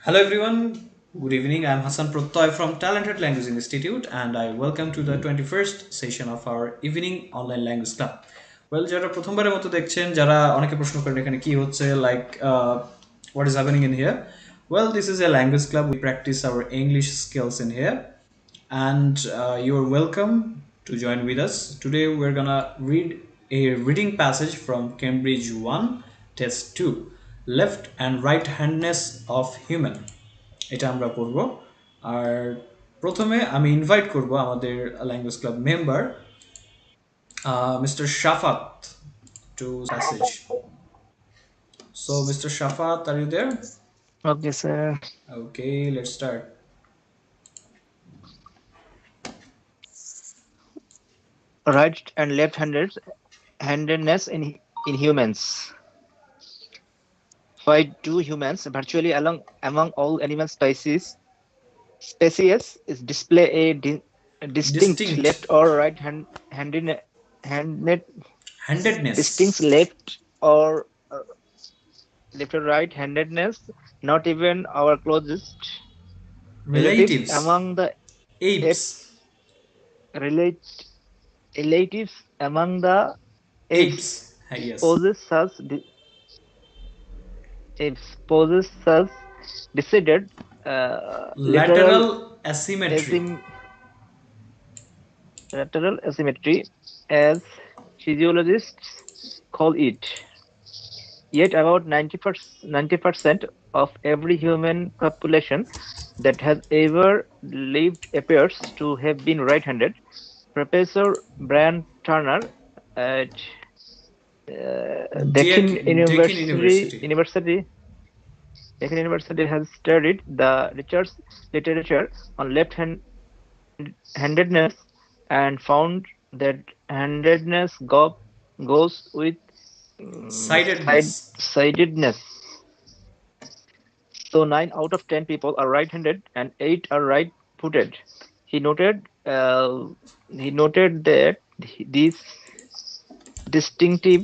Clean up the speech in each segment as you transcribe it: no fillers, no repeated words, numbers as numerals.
Hello everyone, good evening. I'm Hassan Prottoy from Talenthut Language Institute and I welcome to the 21st session of our Evening Online Language Club. Well, যারা প্রথমবারের মতো দেখছেন, যারা অনেকে প্রশ্ন করেন এখানে কি হচ্ছে, what is happening in here? Well, this is a language club. We practice our English skills in here and you're welcome to join with us. Today we're gonna read a reading passage from Cambridge 1, Test 2, Left and Right Handedness of Human. এটা আমরা করব। আর প্রথমে আমি invite করব আমাদের language club member Mr. Shafat to passage. So Mr. Shafat, are you there? Okay, sir. Okay, let's start. Right and left-handedness in humans. Why do humans, virtually among all animal species, is display a distinct left or handedness? Distinct left or right handedness. Not even our closest relatives among the apes. Relatives among the apes yes. poses such decided lateral asymmetry. Lateral asymmetry, as physiologists call it. Yet about 90% of every human population that has ever lived appears to have been right-handed. Professor Brian Turner at Deakin University has studied the literature on left-handedness and found that handedness goes with sidedness. So 9 out of 10 people are right-handed and 8 are right-footed. He noted that these distinctive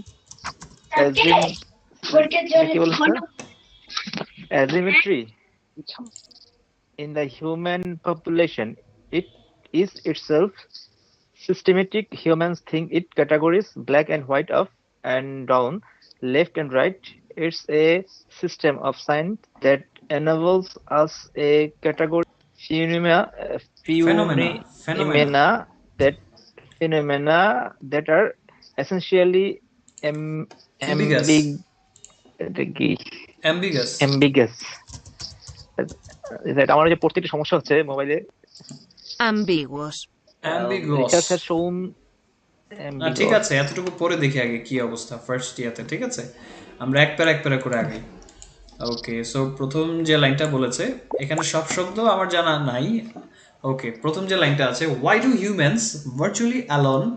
asymmetry in the human population it is itself systematic. Humans think it categories black and white, up and down, left and right. It's a system of science that enables us a category phenomena that are essentially ambiguous. আমার যে পড়তে একটু সমস্যা হচ্ছে মোবাইলে। ambiguous. Research has shown না ঠিক আছে, এতটুকু পরে দেখি আগে কি অবস্থা ফার্স্ট ইয়াতে। ঠিক আছে, আমরা এক প্যারা করে আগে। ওকে, সো প্রথম যে লাইনটা বলেছে, এখানে সব শব্দ আমার জানা নাই। ওকে, প্রথম যে লাইনটা আছে, why do humans virtually alone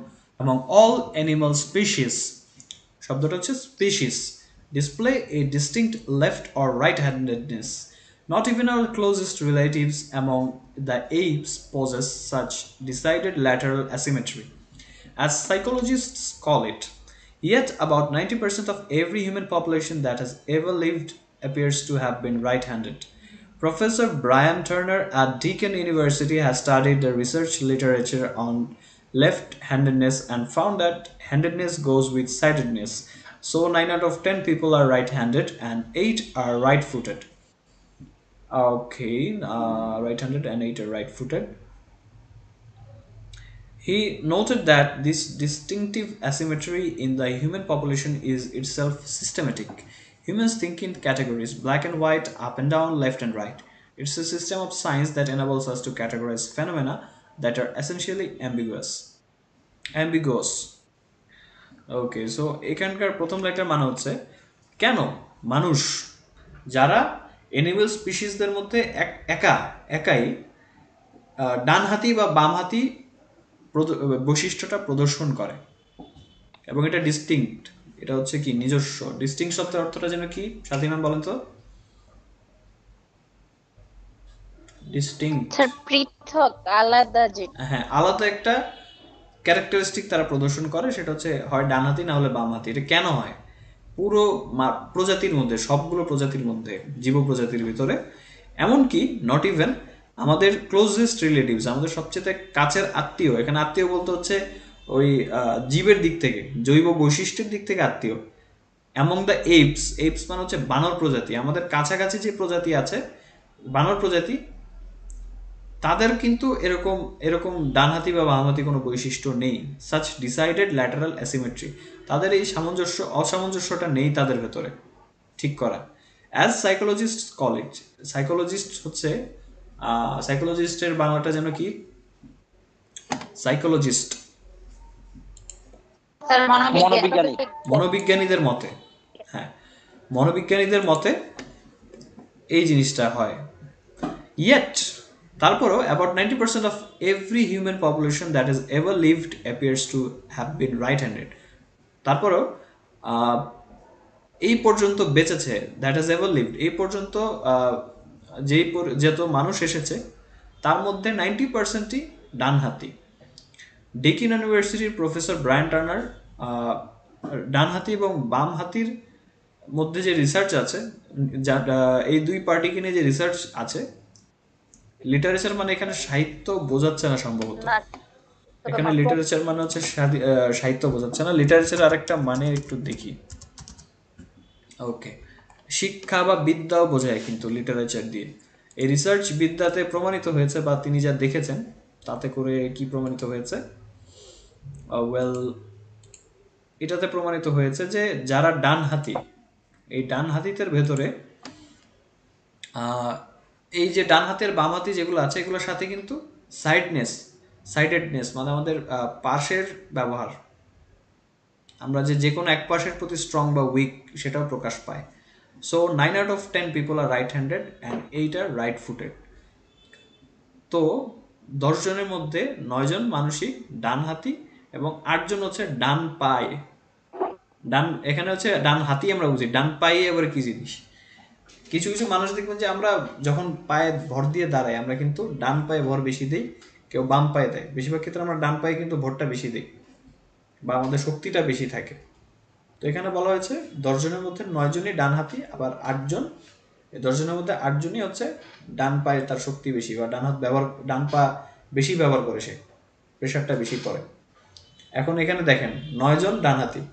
among all animal species, শব্দটা হচ্ছে species, display a distinct left or right-handedness? Not even our closest relatives among the apes possess such decided lateral asymmetry, as psychologists call it. Yet about 90% of every human population that has ever lived appears to have been right-handed. Professor Brian Turner at Deakin University has studied the research literature on left-handedness and found that handedness goes with sidedness. So 9 out of 10 people are right-handed and 8 are right-footed. Okay, right-handed and 8 are right-footed. He noted that this distinctive asymmetry in the human population is itself systematic. Humans think in categories black and white, up and down, left and right. It's a system of science that enables us to categorize phenomena that are essentially ambiguous. Okay, so এখানকার প্রথম লাইনটার মানে হচ্ছে, কেন মানুষ যারা animal স্পিসিসদের মধ্যে একাই ডানহাতি বা বামহাতি বৈশিষ্ট্যটা প্রদর্শন করে এবং এটা ডিস্টিংক্ট, এটা হচ্ছে কি নিজস্ব। ডিস্টিংক্ট শব্দের অর্থটা যেন কি সাথী ম্যাম বলেন তো? ডিস্টিংক্ট, পৃথক, আলাদা। হ্যাঁ, আলাদা একটা ক্যারেক্টারিস্টিক তারা প্রদর্শন করে, সেটা হচ্ছে হয় ডানহাতি না হলে বামহাতি। এটা কেন হয়? পুরো প্রজাতির মধ্যে, সবগুলো প্রজাতির মধ্যে, জীব প্রজাতির ভিতরে এমনকি নট ইভেন আমাদের ক্লোজেস্ট রিলেটিভস, আমাদের সবচেয়ে কাছের আত্মীয়, এখানে আত্মীয় বলতে হচ্ছে ওই জীবের দিক থেকে, জৈব বৈশিষ্ট্যের দিক থেকে আত্মীয়, অ্যামং দ্য এইপস, এইপস মানে হচ্ছে বানর প্রজাতি, আমাদের কাছাকাছি যে প্রজাতি আছে বানর প্রজাতি, তাদের কিন্তু এরকম এরকম ডানহাতি বা বামহাতি কোনো বৈশিষ্ট্য নেই। সাচ ডিসাইডেড ল্যাটারাল অ্যাসিমেট্রি, তাদের এই অসামঞ্জস্যটা নেই তাদের ভেতরে ঠিক করা। অ্যাজ সাইকোলজিস্ট কলেজ, সাইকোলজিস্ট হচ্ছে সাইকোলজিস্টের বাংলাটা যেন কি, সাইকোলজিস্ট মনোবিজ্ঞানী। মনোবিজ্ঞানীদের মতে, হ্যাঁ মনোবিজ্ঞানীদের মতে এই জিনিসটা হয়। Yet, তারপরও about 90% of every human population that has ever lived appears to have been right-handed. তারপরও এই পর্যন্ত বেঁচেছে, দ্যাট হ্যাজ এভার লিভড, এই পর্যন্ত যত মানুষ এসেছে তার মধ্যে 90%ই ডানহাতি। ডেকিন ইউনিভার্সিটির প্রফেসর ব্রায়ান টার্নার ডানহাতি এবং বামহাতির মধ্যে যে রিসার্চ আছে, এই দুই পার্টিকে নিয়ে যে রিসার্চ আছে, লিটারেচার মানে এখানে সাহিত্য বোঝাচ্ছে না সম্ভবত, এখানে লিটারেচার মানে হচ্ছে সাহিত্য বোঝাচ্ছে না, লিটারেচার আরেকটা মানে একটু দেখি। ওকে, শিক্ষা বা বিদ্যাও বোঝায় কিন্তু লিটারেচার দিয়ে। এই রিসার্চ বিদ্যাতে প্রমাণিত হয়েছে, বা তিনি যা দেখেছেন তাতে করে কি প্রমাণিত হয়েছে, ওয়েল এটাতে প্রমাণিত হয়েছে যে যারা ডানহাতি, এই ডানহাতিদের ভেতরে এই যে ডান হাতের বাম হাতি যেগুলো আছে এগুলোর সাথে কিন্তু সাইডেডনেস মানে আমাদের পাশের ব্যবহার, আমরা যে কোনো এক পাশের প্রতি স্ট্রং বা উইক সেটাও প্রকাশ পায়। So 9 out of 10 people are right handed and 8 are right footed. তো 10 জনের মধ্যে 9 জন মানুষই ডান হাতি এবং 8 জন হচ্ছে ডান পায়ে। এখানে হচ্ছে ডান হাতি আমরা বুঝি, ডান পায়ে আবার কি জিনিস, কিছু কিছু মানুষ দেখবেন যে আমরা যখন পায়ে ভর দিয়ে দাঁড়াই আমরা কিন্তু ডান পায়ে ভর বেশি দিই, কেউ বাম পায়ে দেয়, বেশিরভাগ ক্ষেত্রে আমরা ডান পায়ে কিন্তু ভরটা বেশি দিই বা আমাদের শক্তিটা বেশি থাকে। তো এখানে বলা হয়েছে 10 জনের মধ্যে 9 জনই ডান হাতি, আবার 8 জন, এই 10 জনের মধ্যে 8 জনই হচ্ছে ডান পায়ে তার শক্তি বেশি, বা ডান পা বেশি ব্যবহার করে, সে প্রেশারটা বেশি পড়ে। এখন এখানে দেখেন 9 জন ডান হাতি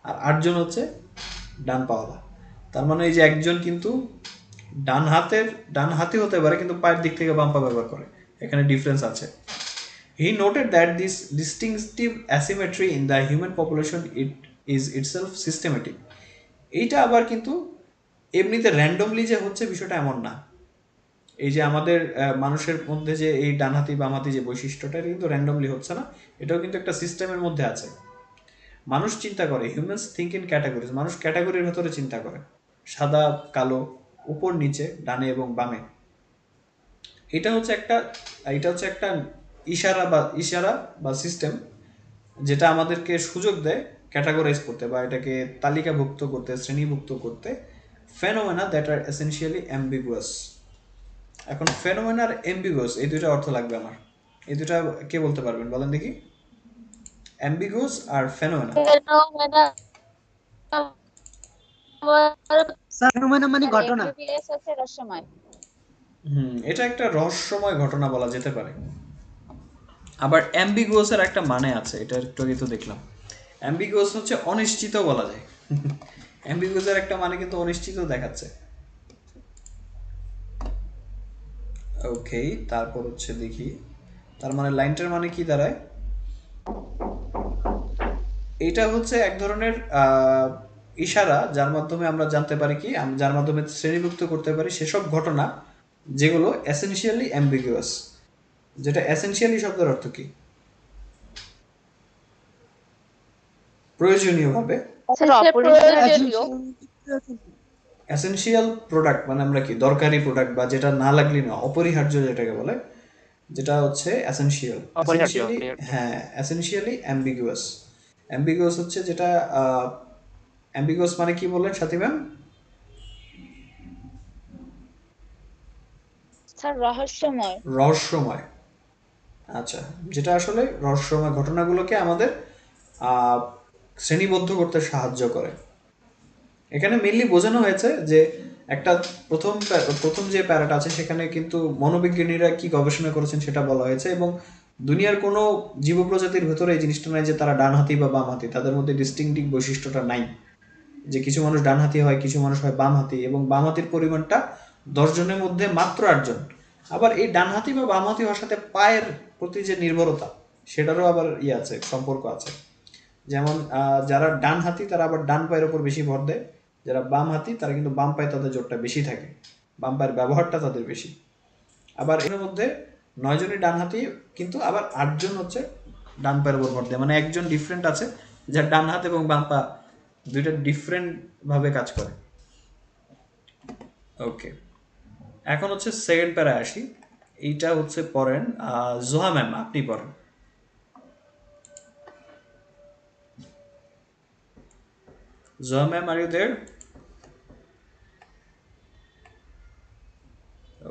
আর 8 জন হচ্ছে ডান পাওয়ালা, তার মানে এই যে একজন কিন্তু ডান হাতি হতে পারে কিন্তু পায়ের দিক থেকে বাম পা ব্যবহার করে, এখানে ডিফারেন্স আছে। He noted that this distinctive asymmetry in the human population is itself systematic. এইটা আবার কিন্তু এমনিতে র্যান্ডমলি যে হচ্ছে বিষয়টা এমন না, এই যে আমাদের মানুষের মধ্যে যে এই ডানহাতি বামহাতি যে বৈশিষ্ট্যটা এটা কিন্তু র্যান্ডমলি হচ্ছে না, এটাও কিন্তু একটা সিস্টেমের মধ্যে আছে। মানুষ চিন্তা করে, হিউম্যানস থিঙ্ক ইন ক্যাটাগরিজ, মানুষ ক্যাটাগরির ভেতরে চিন্তা করে, সাদা কালো, উপর নিচে, ডানে এবং বামে। এটা হচ্ছে একটা ইশারা বা সিস্টেম যেটা আমাদেরকে সুযোগ দেয় ক্যাটাগরাইজ করতে বা এটাকে তালিকাভুক্ত করতে, শ্রেণীভুক্ত করতে। Phenomena that are essentially ambiguous. এখন ফেনোমেনা আর অ্যাম্বিগুয়াস এই দুইটা অর্থ লাগবে আমার, এই দুইটা কে বলতে পারবেন বলেন দেখি, অ্যাম্বিগুয়াস আর ফেনোমেনা। মানে ঘটনা, এটা একটা রহস্যময় ঘটনা বলা যেতে পারে। আবার অ্যাম্বিগুয়াসের একটা মানে আছে, এটা একটু আগে তো দেখলাম। অ্যাম্বিগুয়াস হচ্ছে অনিশ্চিত বলা যায়। অ্যাম্বিগুয়াসের একটা মানে কিন্তু অনিশ্চিত দেখাচ্ছে। ওকে, তারপর হচ্ছে দেখি তার মানে লাইনটার মানে কি দাঁড়ায়। এটা হচ্ছে এক ধরনের ইশারা যার মাধ্যমে আমরা জানতে পারি কি, যার মাধ্যমে শ্রেণীভুক্ত করতে পারি সেসব ঘটনা যেগুলো এসেনশিয়ালি অ্যাম্বিগুয়াস। যেটা এসেনশিয়ালি শব্দের অর্থ কি, প্রয়োজনীয়ভাবে, এসেনশিয়াল প্রোডাক্ট মানে আমরা কি দরকারি প্রোডাক্ট বা যেটা না লাগলে না, অপরিহার্য যেটাকে বলে, যেটা হচ্ছে এসেনশিয়াল। হ্যাঁ, এসেনশিয়ালি অ্যাম্বিগুয়াস। অ্যাম্বিগুয়াস হচ্ছে যেটা অ্যাম্বিগুয়াস মানে কি বললেন সাথী ম্যাম? রহস্যময়। আচ্ছা, যেটা আসলে রহস্যময় ঘটনাগুলোকে আমাদের শ্রেণীবদ্ধ করতে সাহায্য করে। এখানে মেইনলি বোঝানো হয়েছে যে একটা প্রথম যে প্যারাটা আছে সেখানে কিন্তু মনোবিজ্ঞানীরা কি গবেষণা করেছেন সেটা বলা হয়েছে, এবং দুনিয়ার কোনো জীব প্রজাতির ভেতরে এই জিনিসটা নাই যে তারা ডানহাতি বা বামহাতি, তাদের মধ্যে ডিস্টিংটিভ বৈশিষ্ট্যটা নাই যে কিছু মানুষ ডানহাতি হয়, কিছু মানুষ হয় বামহাতি, এবং বামহাতির পরিমাণটা 10 জনের মধ্যে মাত্র 8 জন। আবার এই ডানহাতি বা বামহাতি হওয়ার সাথে পায়ের প্রতি যে নির্ভরতা সেটারও আবার আছে, সম্পর্ক আছে। যেমন যারা ডান হাতি তারা আবার ডান পায়ের ওপর বেশি ভর দেয়, যারা বাম হাতি তারা কিন্তু বাম পায়ে তাদের জোরটা বেশি থাকে, বাম পায়ের ব্যবহারটা তাদের বেশি। আবার এর মধ্যে 9 জনই ডান হাতি, কিন্তু আবার 8 জন হচ্ছে ডান পায়ের উপর ভর দেয়, মানে একজন ডিফারেন্ট আছে যার ডান হাত এবং বাম পা দুইটা ডিফারেন্ট ভাবে কাজ করে। ওকে, এখন হচ্ছে সেকেন্ড প্যারা আসি। এইটা হচ্ছে পড়েন জোহা ম্যাম, আপনি পড়েন। Joha ma'am, are you there?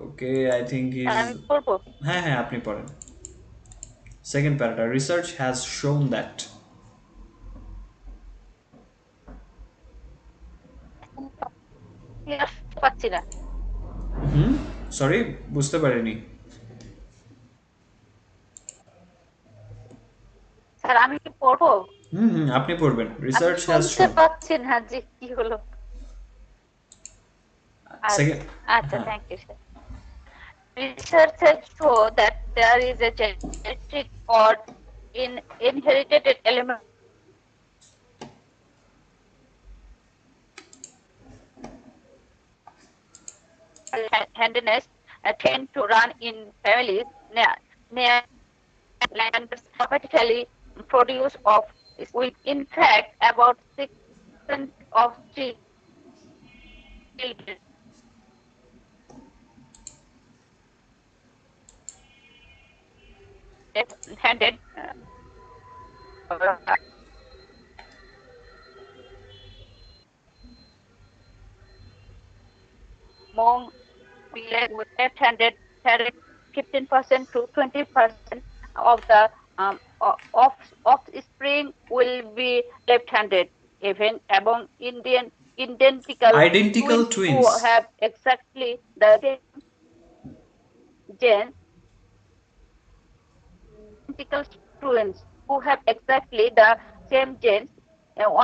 Okay, I think is, আমি পড়বো। হ্যাঁ হ্যাঁ আপনি পড়েন। সেকেন্ড প্যারাটা, research has shown that. Clear পাচ্ছি না। হুম, সরি বুঝতে পারিনি। স্যার আমি কি পড়বো? হুম হুম, আপনি পড়বেন। আমি রিসার্চ হ্যাজ শুনতে শোন। পাচ্ছি না যে কি হলো। সেকেন্ড, আচ্ছা, হ্যাঁ। Thank you sir. Researchers show that there is a genetic or inherited element handedness tend to run in families near land particularly produce of with in fact about 6% of children handed among with left-handed 15% to 20% of the offspring will be left-handed. Even among identical identical twins who twins. have exactly the same genes, identical twins who have exactly the same genes,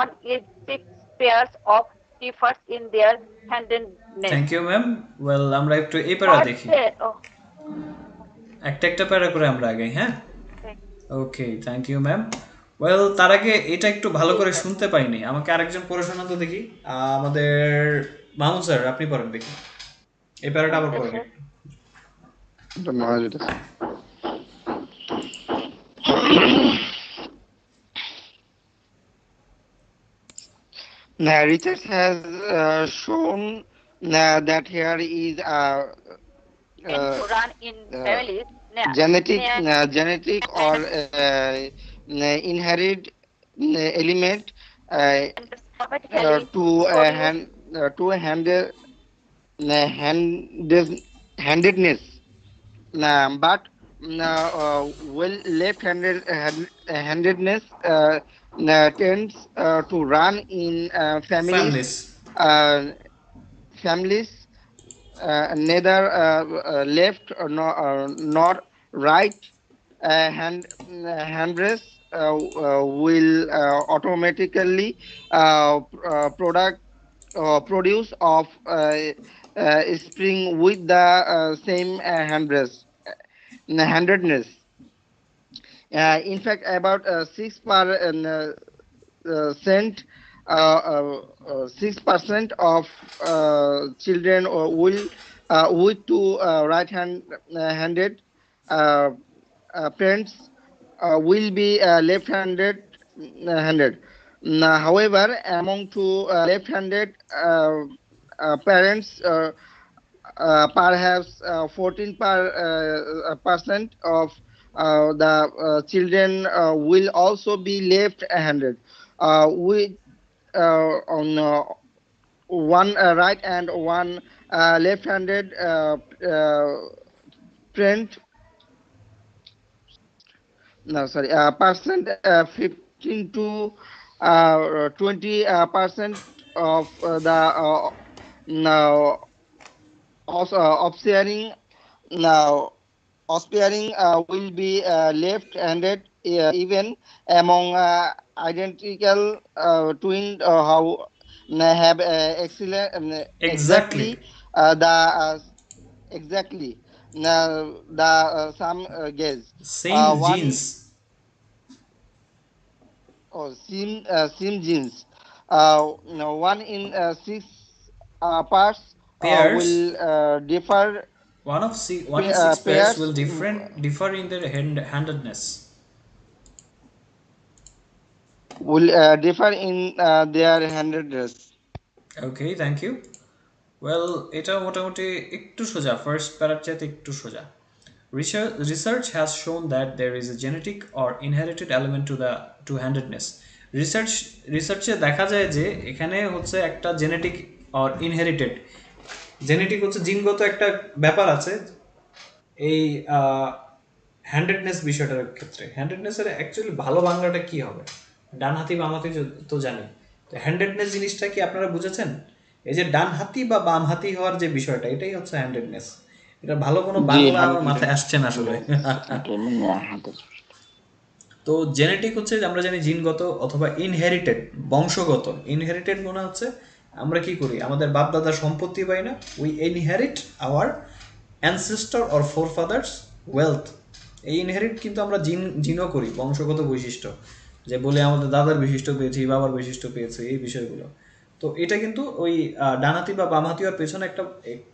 one is 6 pairs of differs in their handedness. Thank you ma'am. Well, আমরা একটু এই প্যারা What দেখি, the, oh, একটা একটা প্যারা করে আমরা আগে, হ্যাঁ। okay. Okay, thank you ma'am. Well, তার আগে এটা একটু ভালো Yes, করে sir. শুনতে পাইনি, আমাকে আরেকজন পড়ে শোনান তো দেখি। আমাদের মামুন স্যার, আপনি পড়েন দেখি, এই প্যারাটা আবার Okay, পড়েন sir. একটু। Research has shown that here is Tend uh, to run in uh, families genetic or inherent element particularly to produce handedness, but well handedness tends to run in families. uh, families neither left nor right handbrace will automatically product produce of spring with the same handedness. In fact, about 6% of children will with two right handed uh, parents will be left handed. However, among two left-handed parents, perhaps 14 percent of the children will also be left-handed, with on one right and one left-handed parent. No, sorry, percent 15 to 20% of the Now, offsharing now offsharing will be left-handed even among identical twin how have excellent Exactly. the exactly now the some guess Same one in genes. sim genes no, one in six parts Pairs. will differ One in six pairs will pairs differ in their handedness. will differ in their handedness. Okay, thank you. Well, এটা মোটামুটি একটু সোজা, first প্যারার চাইতে একটু সোজা। Research has shown that there is a genetic or inherited element to handedness. Research রিসার্চে দেখা যায় যে এখানে হচ্ছে একটা জেনেটিক অর ইনহেরিটেড, জেনেটিক হচ্ছে জিনগত একটা ব্যাপার আছে এই হ্যান্ডেডনেস বিষয়টার ক্ষেত্রে। হ্যান্ডেডনেসের অ্যাকচুয়ালি ভালো বাংলাটা কি হবে? ডানহাতি বামহাতি তো জানি, তো হ্যান্ডেডনেস জিনিসটা কি আপনারা বুঝেছেন? এই যে ডানহাতি বা বামহাতি হওয়ার যে বিষয়টা, এটাই হচ্ছে হ্যান্ডেডনেস। এটা ভালো কোনো জি বাংলা আমার মাথায় আসছে না আসলে। হ্যান্ডেড তো জেনেটিক হচ্ছে আমরা জানি জিনগত অথবা ইনহেরিটেড, বংশগত। ইনহেরিটেড মনে হচ্ছে আমরা কি করি, আমাদের বাপ দাদার সম্পত্তি পাই না, we inherit our ancestor or forefathers wealth. এই ইনহেরিট কিন্তু আমরা জিনও করি, বংশগত বৈশিষ্ট্য, যে বলে আমাদের দাদার বৈশিষ্ট্য পেয়েছি, বাবার বৈশিষ্ট্য পেয়েছি, এই বিষয়গুলো। তো এটা কিন্তু ওই ডানহাতি বা বামহাতি হওয়ার পেছনে একটা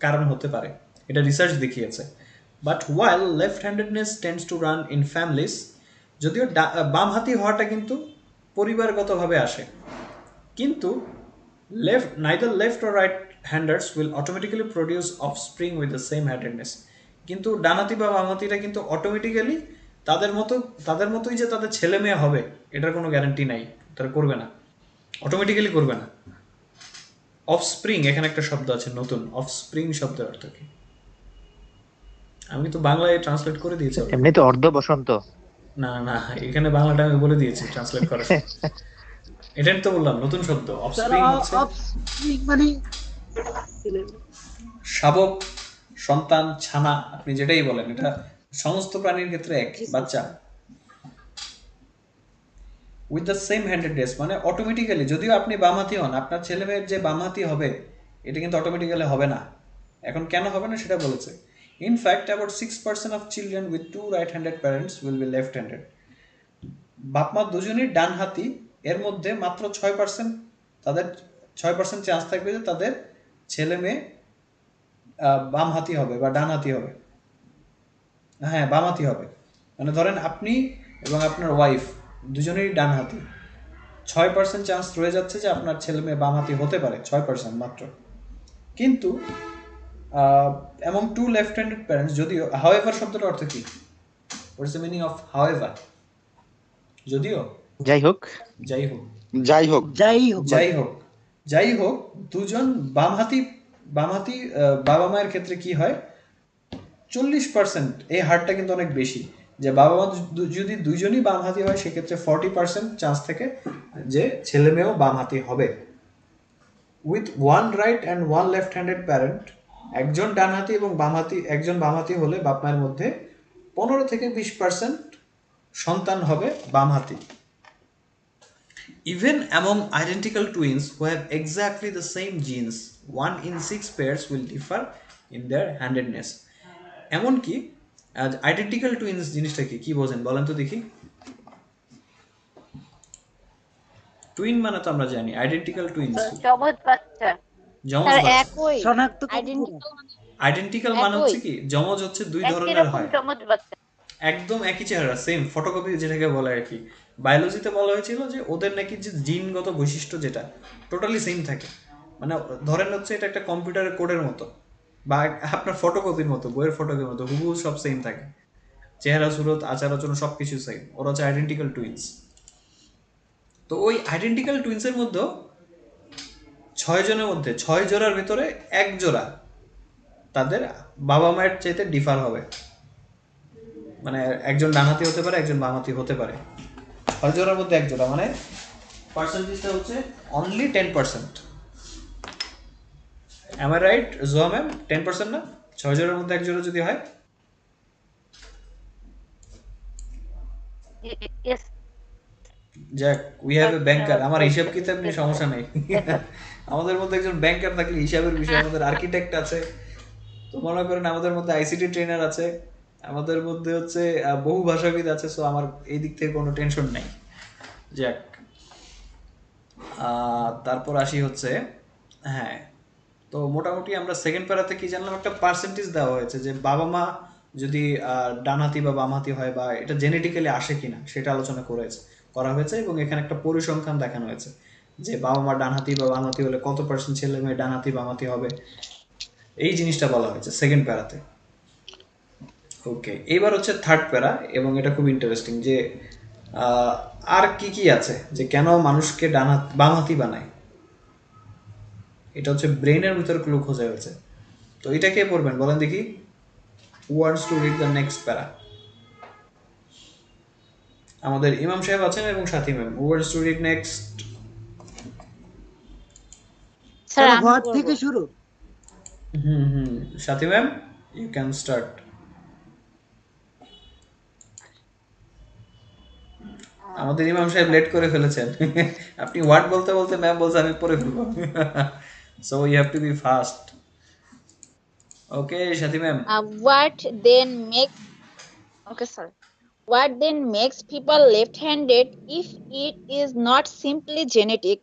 কারণ হতে পারে, এটা রিসার্চ দেখিয়েছে। But while left handedness tends to run in families, যদিও বামহাতি হওয়াটা কিন্তু পরিবারগতভাবে আসে, কিন্তু neither left or right handers will automatically produce offspring with the same handedness. কিন্তু ডানহাতি বা বামহাতিরা কিন্তু অটোমেটিক্যালি তাদের মতো তাদের মতোই যে তাদের ছেলে মেয়ে হবে এটার কোনো গ্যারান্টি নাই, তারা করবে না, অটোমেটিক্যালি করবে না। অফস্প্রিং, এখানে একটা শব্দ আছে নতুন, অফস্প্রিং শব্দের অর্থ কি? আমি তো বাংলায় ট্রান্সলেট করে দিয়েছি already। এমনি তো অর্ধ বসন্ত। না না, এখানে বাংলাটা আমি বলে দিয়েছি ট্রান্সলেট করার সময়। এটাই তো বললাম নতুন শব্দ, অফস্প্রিং হচ্ছে মানে শাবক, সন্তান, ছানা, আপনি যেটাই বলেন, এটা সমস্ত প্রাণীর ক্ষেত্রে এক, বাচ্চা। উইথ দ্য সেম হ্যান্ডেডনেস মানে অটোমেটিক্যালি, যদিও আপনি বামহাতি হন, আপনার ছেলে মেয়ের যে বামহাতি হবে এটা কিন্তু অটোমেটিক্যালি হবে না। এখন কেন হবে না সেটা বলেছে। In fact about 6% of children with two right handed parents will be left handed. বাপ মা দুজনই ডান হাতি, এর মধ্যে মাত্র 6% তাদের 6% চান্স থাকবে যে তাদের ছেলে মেয়ে বাম হাতি হবে বা ডান হাতি হবে। হ্যাঁ, বাম হাতি হবে। মানে ধরেন আপনি এবং আপনার ওয়াইফ দুজনেই ডান হাতি, 6% চান্স রয়ে যাচ্ছে যে আপনার ছেলে মেয়ে বাম হাতি হতে পারে, 6% মাত্র। কিন্তু among two left-handed parents, যদিও however শব্দটার অর্থ কি? What is the meaning of however? যদিও, যাই হোক যাই হোক, যাই হোক যাই হোক, যাই হোক, দুজন বামহাতি বাবা মায়ের ক্ষেত্রে কি হয়, 40%, এই হারটা কিন্তু অনেক বেশি, যে বাবা মা যদি দুইজনই বামহাতি হয় সেক্ষেত্রে 40% চান্স থাকে যে ছেলে মেয়েও বামহাতি হবে। With one right and one left handed parent, একজন ডানহাতি এবং একজন বামহাতি হলে বাপ মায়ের মধ্যে 15 থেকে 20% সন্তান হবে বামহাতি। Even among identical twins who have exactly the same genes, 1 in 6 pairs will differ in their handedness. এমনকি আইডেন্টিক্যাল টুইনস জিনিসটা কি বোঝেন বলেন তো দেখি? টুইন মানে তো আমরা জানি, আইডেন্টিক্যাল টুইনস কি? জমজ বাচ্চা। যমজ স্যার বাচ্চা। একই শনাক্ত আইডেন্টিক্যাল মানে হচ্ছে কি, যমজ হচ্ছে দুই একই ধরনের রকম হয়, জমজ বাচ্চা। একদম একই চেহারা, সেম ফটোকপি যেটাকে বলে আর কি। বায়োলজিতে বলা হয়েছিল যে ওদের নাকি যে জিনগত বৈশিষ্ট্য যেটা টোটালি সেম থাকে। মানে ধরেন হচ্ছে এটা একটা কম্পিউটারের কোডের মতো বা আপনার ফটোকপির মতো, বইয়ের ফটোকপির মতো হুবহু সব সেম থাকে, চেহারা সুরত আচার আচরণ সব কিছু সেম, ওরা হচ্ছে আইডেন্টিক্যাল টুইনস। তো ওই আইডেন্টিক্যাল টুইন্সের মধ্যে 6 জনের মধ্যে 6 জোড়ার ভেতরে এক জোড়া তাদের বাবা মায়ের চাইতে ডিফার হবে, মানে একজন ডানহাতি হতে পারে, একজন বামহাতি হতে পারে। 6 জোড়ার মধ্যে এক জোড়া, মানে পার্সেন্টেজটা হচ্ছে only 10%। Am I right, Zoa ma'am? 10% না? 6 জনের মধ্যে 1 জনের যদি হয়? Yes, যাক, উই হ্যাভ এ ব্যাংকার। আমার right. হিসাব কিতাব নিয়ে Yes, sir. সমস্যা নেই। Yes, sir. আমাদের মধ্যে একজন ব্যাংকার থাকলে হিসাবের বিষয়ে আমাদের আর্কিটেক্ট আছে। তো মনে করেন আমাদের মধ্যে আইসিটি ট্রেনার আছে, আমাদের মধ্যে হচ্ছে বহু ভাষাবিদ আছে। সো আমার এই দিক থেকে কোনো টেনশন নাই। যাক, তারপর আসি হচ্ছে, হ্যাঁ, তো মোটামুটি আমরা সেকেন্ড প্যারাতে কি জানলাম, একটা পার্সেন্টেজ দেওয়া হয়েছে যে বাবা মা যদি ডানহাতি বা বামহাতি হয় বা এটা জেনেটিক্যালি আসে কিনা সেটা আলোচনা করা হয়েছে এবং এখানে একটা পরিসংখ্যান দেখানো হয়েছে যে বাবা মা ডানহাতি বা বামহাতি হলে কত পার্সেন্ট ছেলে মেয়ে ডানহাতি বামহাতি হবে, এই জিনিসটা বলা হয়েছে সেকেন্ড প্যারাতে। ওকে, এবার হচ্ছে থার্ড প্যারা এবং এটা খুব ইন্টারেস্টিং যে আহ, আর কি কি আছে যে কেন মানুষকে বামহাতি বানায়। এটা হচ্ছে ব্রেনের ভিতর ক্লু খোঁজা হয়েছে। তো এটা কে পড়বেন বলেন দেখি? Who wants to read the next para? আমাদের ইমাম সাহেব আছেন এবং সাথী ma'am. Who wants to read next? Sir, তাহলে আমি হোয়াট করবো। থেকে শুরু? সাথী ম্যাম, you can start. আমাদের ইমাম সাহেব লেট করে ফেলেছেন। আপনি ওয়ার্ড বলতে বলতে ম্যাম বলছে আমি পড়ে ফেলবো। So you have to be fast. Okay, Sathi ma'am. What then makes Okay, sir. What then makes people left-handed if it is not simply genetic?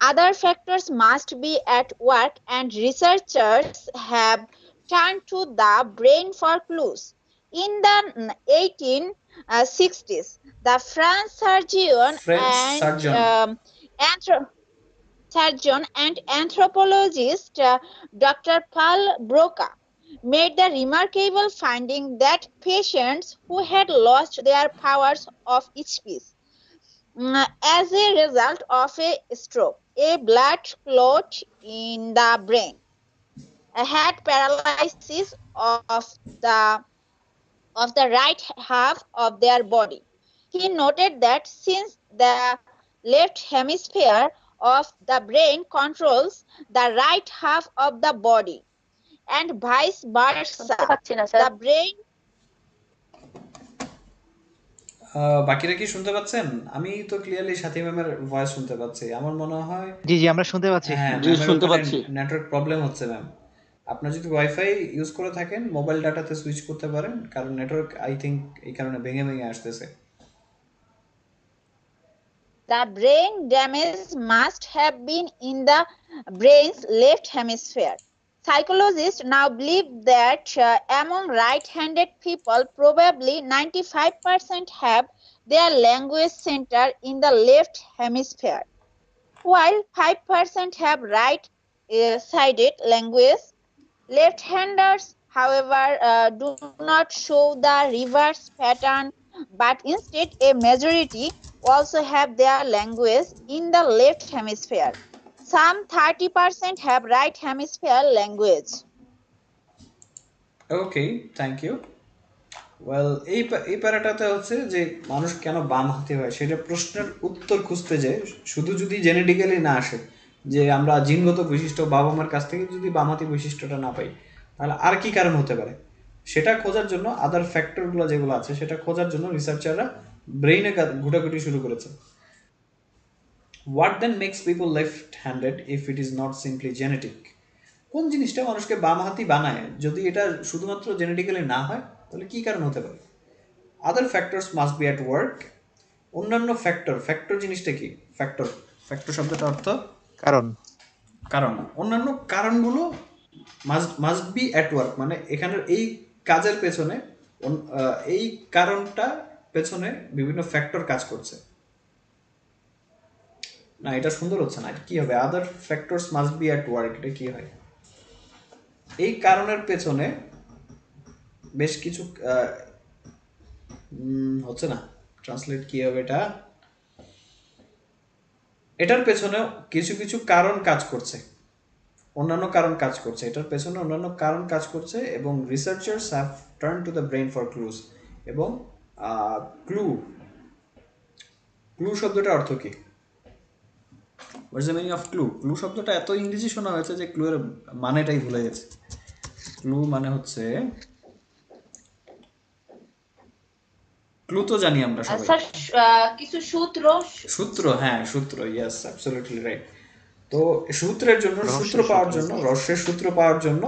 Other factors must be at work, and researchers have turned to the brain for clues. In the 1860s, the French surgeon French and surgeon. anthropologist Dr. Paul Broca made the remarkable finding that patients who had lost their powers of speech as a result of a stroke, a blood clot in the brain, had paralysis the of the right half of their body. He noted that since the left hemisphere of the brain controls the right half of the body and vice versa, the brain বাকিরা কি শুনতে পাচ্ছেন? আমি তো clearly সাথী ম্যামের voice শুনতে পাচ্ছি। আমার মনে হয় জি জি আমরা শুনতে পাচ্ছি। হ্যাঁ, জি ম্যামের শুনতে ওখানে পাচ্ছি। নেটওয়ার্ক প্রবলেম হচ্ছে ম্যাম। আপনার যদি ওয়াইফাই ইউজ করে থাকেন মোবাইল ডাটাতে সুইচ করতে পারেন, কারণ নেটওয়ার্ক আই থিঙ্ক এই কারণে ভেঙে ভেঙে আসতেছে। The brain damage must have been in the brain's left hemisphere. Psychologists now believe that among right-handed people, probably 95% have their language center in the left hemisphere, while 5% have right-sided language. Left-handers, however, do not show the reverse pattern, but instead a majority also have their language in the left hemisphere. Some 30% have right hemisphere language. Okay, thank you. Well, এই প্যারাটাতে হচ্ছে যে মানুষ কেন বাম হাতি হয় সেটা প্রশ্নের উত্তর খুঁজতে যে শুধু যদি জেনেটিক্যালি না আসে, যে আমরা জিনগত বৈশিষ্ট্য বাবা মার কাছ থেকে যদি বামহাতি বৈশিষ্ট্যটা না পাই, তাহলে আর কি কারণ হতে পারে সেটা খোঁজার জন্য আদার ফ্যাক্টরগুলো যেগুলো আছে সেটা খোঁজার জন্য রিসার্চাররা ব্রেইনে ঘুটাঘুটি শুরু করেছে। What then makes people left handed if it is not simply genetic? কোন জিনিসটা মানুষকে বামহাতি বানায়? যদি এটা শুধুমাত্র জেনেটিক্যালি না হয় তাহলে কি কারণ হতে পারে? আদার factors must be at work. অন্যান্য ফ্যাক্টর জিনিসটা কি? ফ্যাক্টর শব্দটার অর্থ কারণ কারণ। অন্যান্য কারণগুলো মাস্ট বি অ্যাট ওয়ার্ক, মানে এখানের এই কাজের পেছনে এই কারণটা পেছনে বিভিন্ন ফ্যাক্টর কাজ করছে। না, এটা সুন্দর হচ্ছে না, এটা কি হবে? আদার factors must be at work, এটা কি হয়? এই কারণের পেছনে বেশ কিছু হচ্ছে না, ট্রান্সলেট কি হবে এটা? এটার পেছনে কিছু কিছু কারণ কাজ করছে, অন্যান্য কারণ কাজ করছে, এটার পেছনে অন্যান্য কারণ কাজ করছে এবং researchers have turn to the brain for clues. এবং ক্লু ক্লু শব্দটার অর্থ কি? What's the meaning of clue? Clue শব্দটা এত ইংরেজি শোনা হয়েছে যে ক্লু এর মানেটাই ভুলে গেছে। ক্লু মানে হচ্ছে, ক্লু তো জানি আমরা সবাই, স্যার কিছু সূত্র। সূত্র, হ্যাঁ সূত্র, ইয়েস অ্যাবসলিউটলি রাইট। তো সূত্রের জন্য, সূত্র রহস্যের পাওয়ার সূত্র জন্য, স্যার। রহস্যের সূত্র পাওয়ার জন্য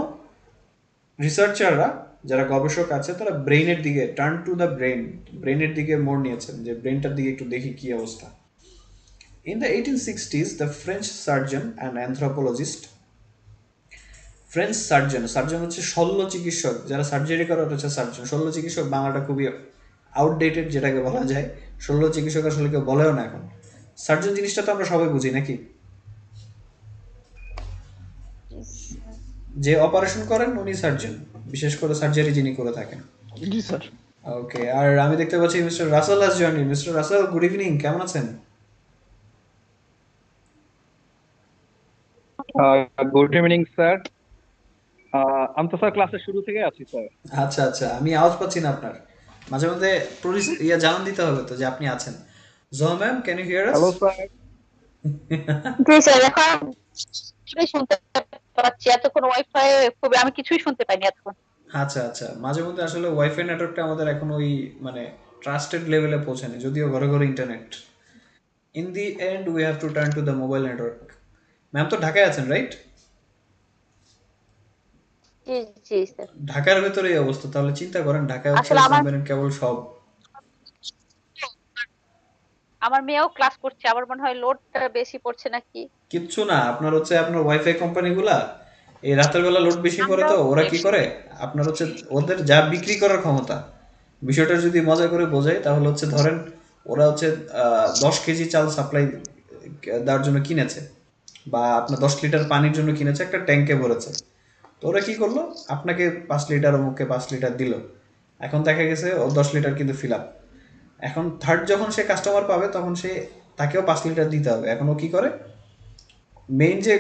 রিসার্চাররা, যারা গবেষক আছে, তারা ব্রেইনের দিকে, টার্ন টু দ্য ব্রেইন, ব্রেইনের দিকে মোড় নিয়েছেন, যে ব্রেইনটার দিকে একটু দেখি কি অবস্থা। In the 1860s, the French surgeon and anthropologist, French surgeon, surgeon হচ্ছে শল্য চিকিৎসক, যারা সার্জারি করার হচ্ছে সার্জন। শল্য চিকিৎসক বাংলাটা খুবই আউটডেটেড যেটাকে বলা যায়, শল্য চিকিৎসক আসলে কেউ বলেও না এখন। সার্জন জিনিসটা তো আমরা সবাই বুঝি নাকি, যে অপারেশন করেন উনি সার্জন, বিশেষ করে সার্জারি যিনি করে থাকেন। জি স্যার। ওকে, আর আমি দেখতে পাচ্ছি mister Russell has joined you. Mister Russell, good evening, কেমন আছেন? Good evening sir. আমি তো স্যার ক্লাসের শুরু থেকে আছি স্যার। আচ্ছা আচ্ছা, আমি আওয়াজ পাচ্ছি না আপনার, মাঝে মধ্যে জানান দিতে হবে তো যে আপনি আছেন। Zoha ma'am, can you hear us? Hello sir. জি স্যার, এখন কিছুই শুনতে পাচ্ছি, এতক্ষণ ওয়াইফাই খুবই, আমি কিছুই শুনতে পাইনি এতক্ষণ। আচ্ছা আচ্ছা, মাঝে মধ্যে আসলে ওয়াইফাই নেটওয়ার্কটা আমাদের এখন ওই মানে ট্রাস্টেড লেভেলে পৌঁছায়নি, যদিও ঘরে ঘরে internet. In the end we have to turn to the mobile network. Ma'am তো ঢাকায় আছেন, রাইট? জি জি স্যার। ঢাকার ভেতরে এই অবস্থা, তাহলে চিন্তা করেন ঢাকায় হচ্ছে আসলে আমার কোম্পানির কেবল সব। আমার মেয়েও ক্লাস করছে, আমার মনে হয় লোডটা বেশি পড়ছে নাকি। কিচ্ছু না, আপনার হচ্ছে আপনার ওয়াইফাই কোম্পানিগুলা এই রাতের বেলা লোড বেশি করে, তো আমরাও ওরা কি করে, আপনার হচ্ছে ওদের যা বিক্রি করার ক্ষমতা, বিষয়টা যদি মজা করে বোঝাই তাহলে হচ্ছে ধরেন ওরা হচ্ছে 10 কেজি চাল সাপ্লাই দেওয়ার জন্য কিনেছে, বা আপনার 10 লিটার পানির জন্য কিনেছে, একটা ট্যাঙ্কে ভরেছে। তো ওরা কি করলো, আপনাকে 5 লিটার, অমুককে 5 লিটার দিল। এখন দেখা গেছে ও 10 লিটার কিন্তু ফিল আপ। এখন থার্ড যখন সে কাস্টমার পাবে তখন সে, তাকেও 5 লিটার দিতে হবে। এখন ও কি করে, মেইন যে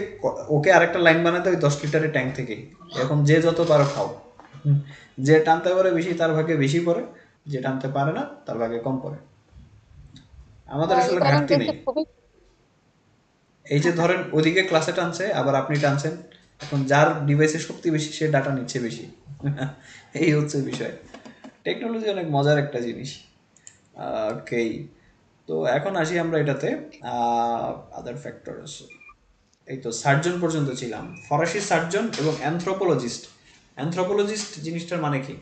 ওকে আরেকটা লাইন বানাতে ওই 10 লিটারের ট্যাঙ্ক থেকেই, এখন যে যত পারো খাও। যে টানতে পারে বেশি তার ভাগে বেশি পড়ে, যে টানতে পারে না তার ভাগে কম পড়ে। আমাদের আসলে ইদানিং ঘাটতি দেখছি নেই। খুবই। এই যে ধরেন ওদিকে ক্লাসে টানছে, আবার আপনি টানছেন, এখন যার ডিভাইসের শক্তি বেশি সে ডাটা নিচ্ছে বেশি। এই হচ্ছে বিষয়। টেকনোলজি অনেক মজার একটা জিনিস। ওকে, তো এখন আসি আমরা এটাতে, আদার ফ্যাক্টরস। এই তো সার্জন পর্যন্ত ছিলাম, ফরাসি সার্জন এবং অ্যানথ্রোপোলজিস্ট। অ্যানথ্রোপোলজিস্ট জিনিসটার মানে কি?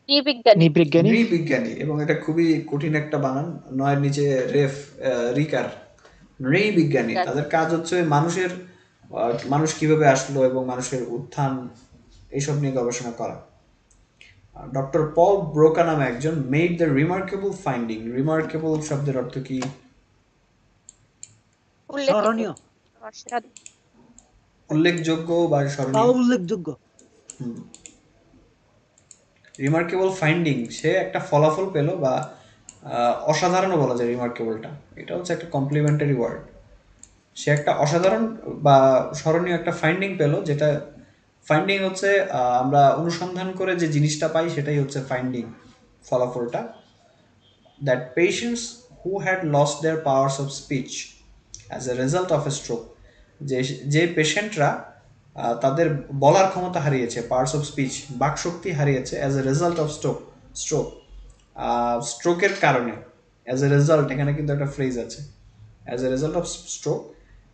নৃবিজ্ঞানী। নৃবিজ্ঞানী। নৃবিজ্ঞানী, এবং এটা খুবই কঠিন একটা বানান, নয়ের নিচে রেফ, রিকার, নৃবিজ্ঞানী। আচ্ছা তাদের আচ্ছা। কাজ হচ্ছে মানুষের, মানুষ কিভাবে আসলো এবং মানুষের উত্থান, এইসব নিয়ে গবেষণা করা। ডক্টর পল ব্রোকা নামে একজন made the remarkable finding. Remarkable শব্দের অর্থ কি? উল্লেখিত। স্মরণীয় অসাধারণ। উল্লেখযোগ্য বা বা স্মরণীয়। উল্লেখযোগ্য। রিমার্কেবল ফাইন্ডিং, সে একটা ফলাফল পেল, বা অসাধারণও বলা যায় রিমার্কেবলটা, এটা হচ্ছে একটা কমপ্লিমেন্টারি ওয়ার্ড। সে একটা অসাধারণ বা স্মরণীয় একটা ফাইন্ডিং পেল, যেটা ফাইন্ডিং হচ্ছে আমরা অনুসন্ধান করে যে জিনিসটা পাই সেটাই হচ্ছে ফাইন্ডিং, ফলাফলটা। That patients who had lost their powers of speech as a result of a stroke, যে যে পেশেন্টরা তাদের বলার ক্ষমতা হারিয়েছে, পাওয়ার্স অফ স্পিচ, বাকশক্তি হারিয়েছে, as a result of stroke, স্ট্রোকের কারণে। অ্যাজ এ রেজাল্ট, এখানে কিন্তু একটা ফ্রেজ আছে, as a result of stroke.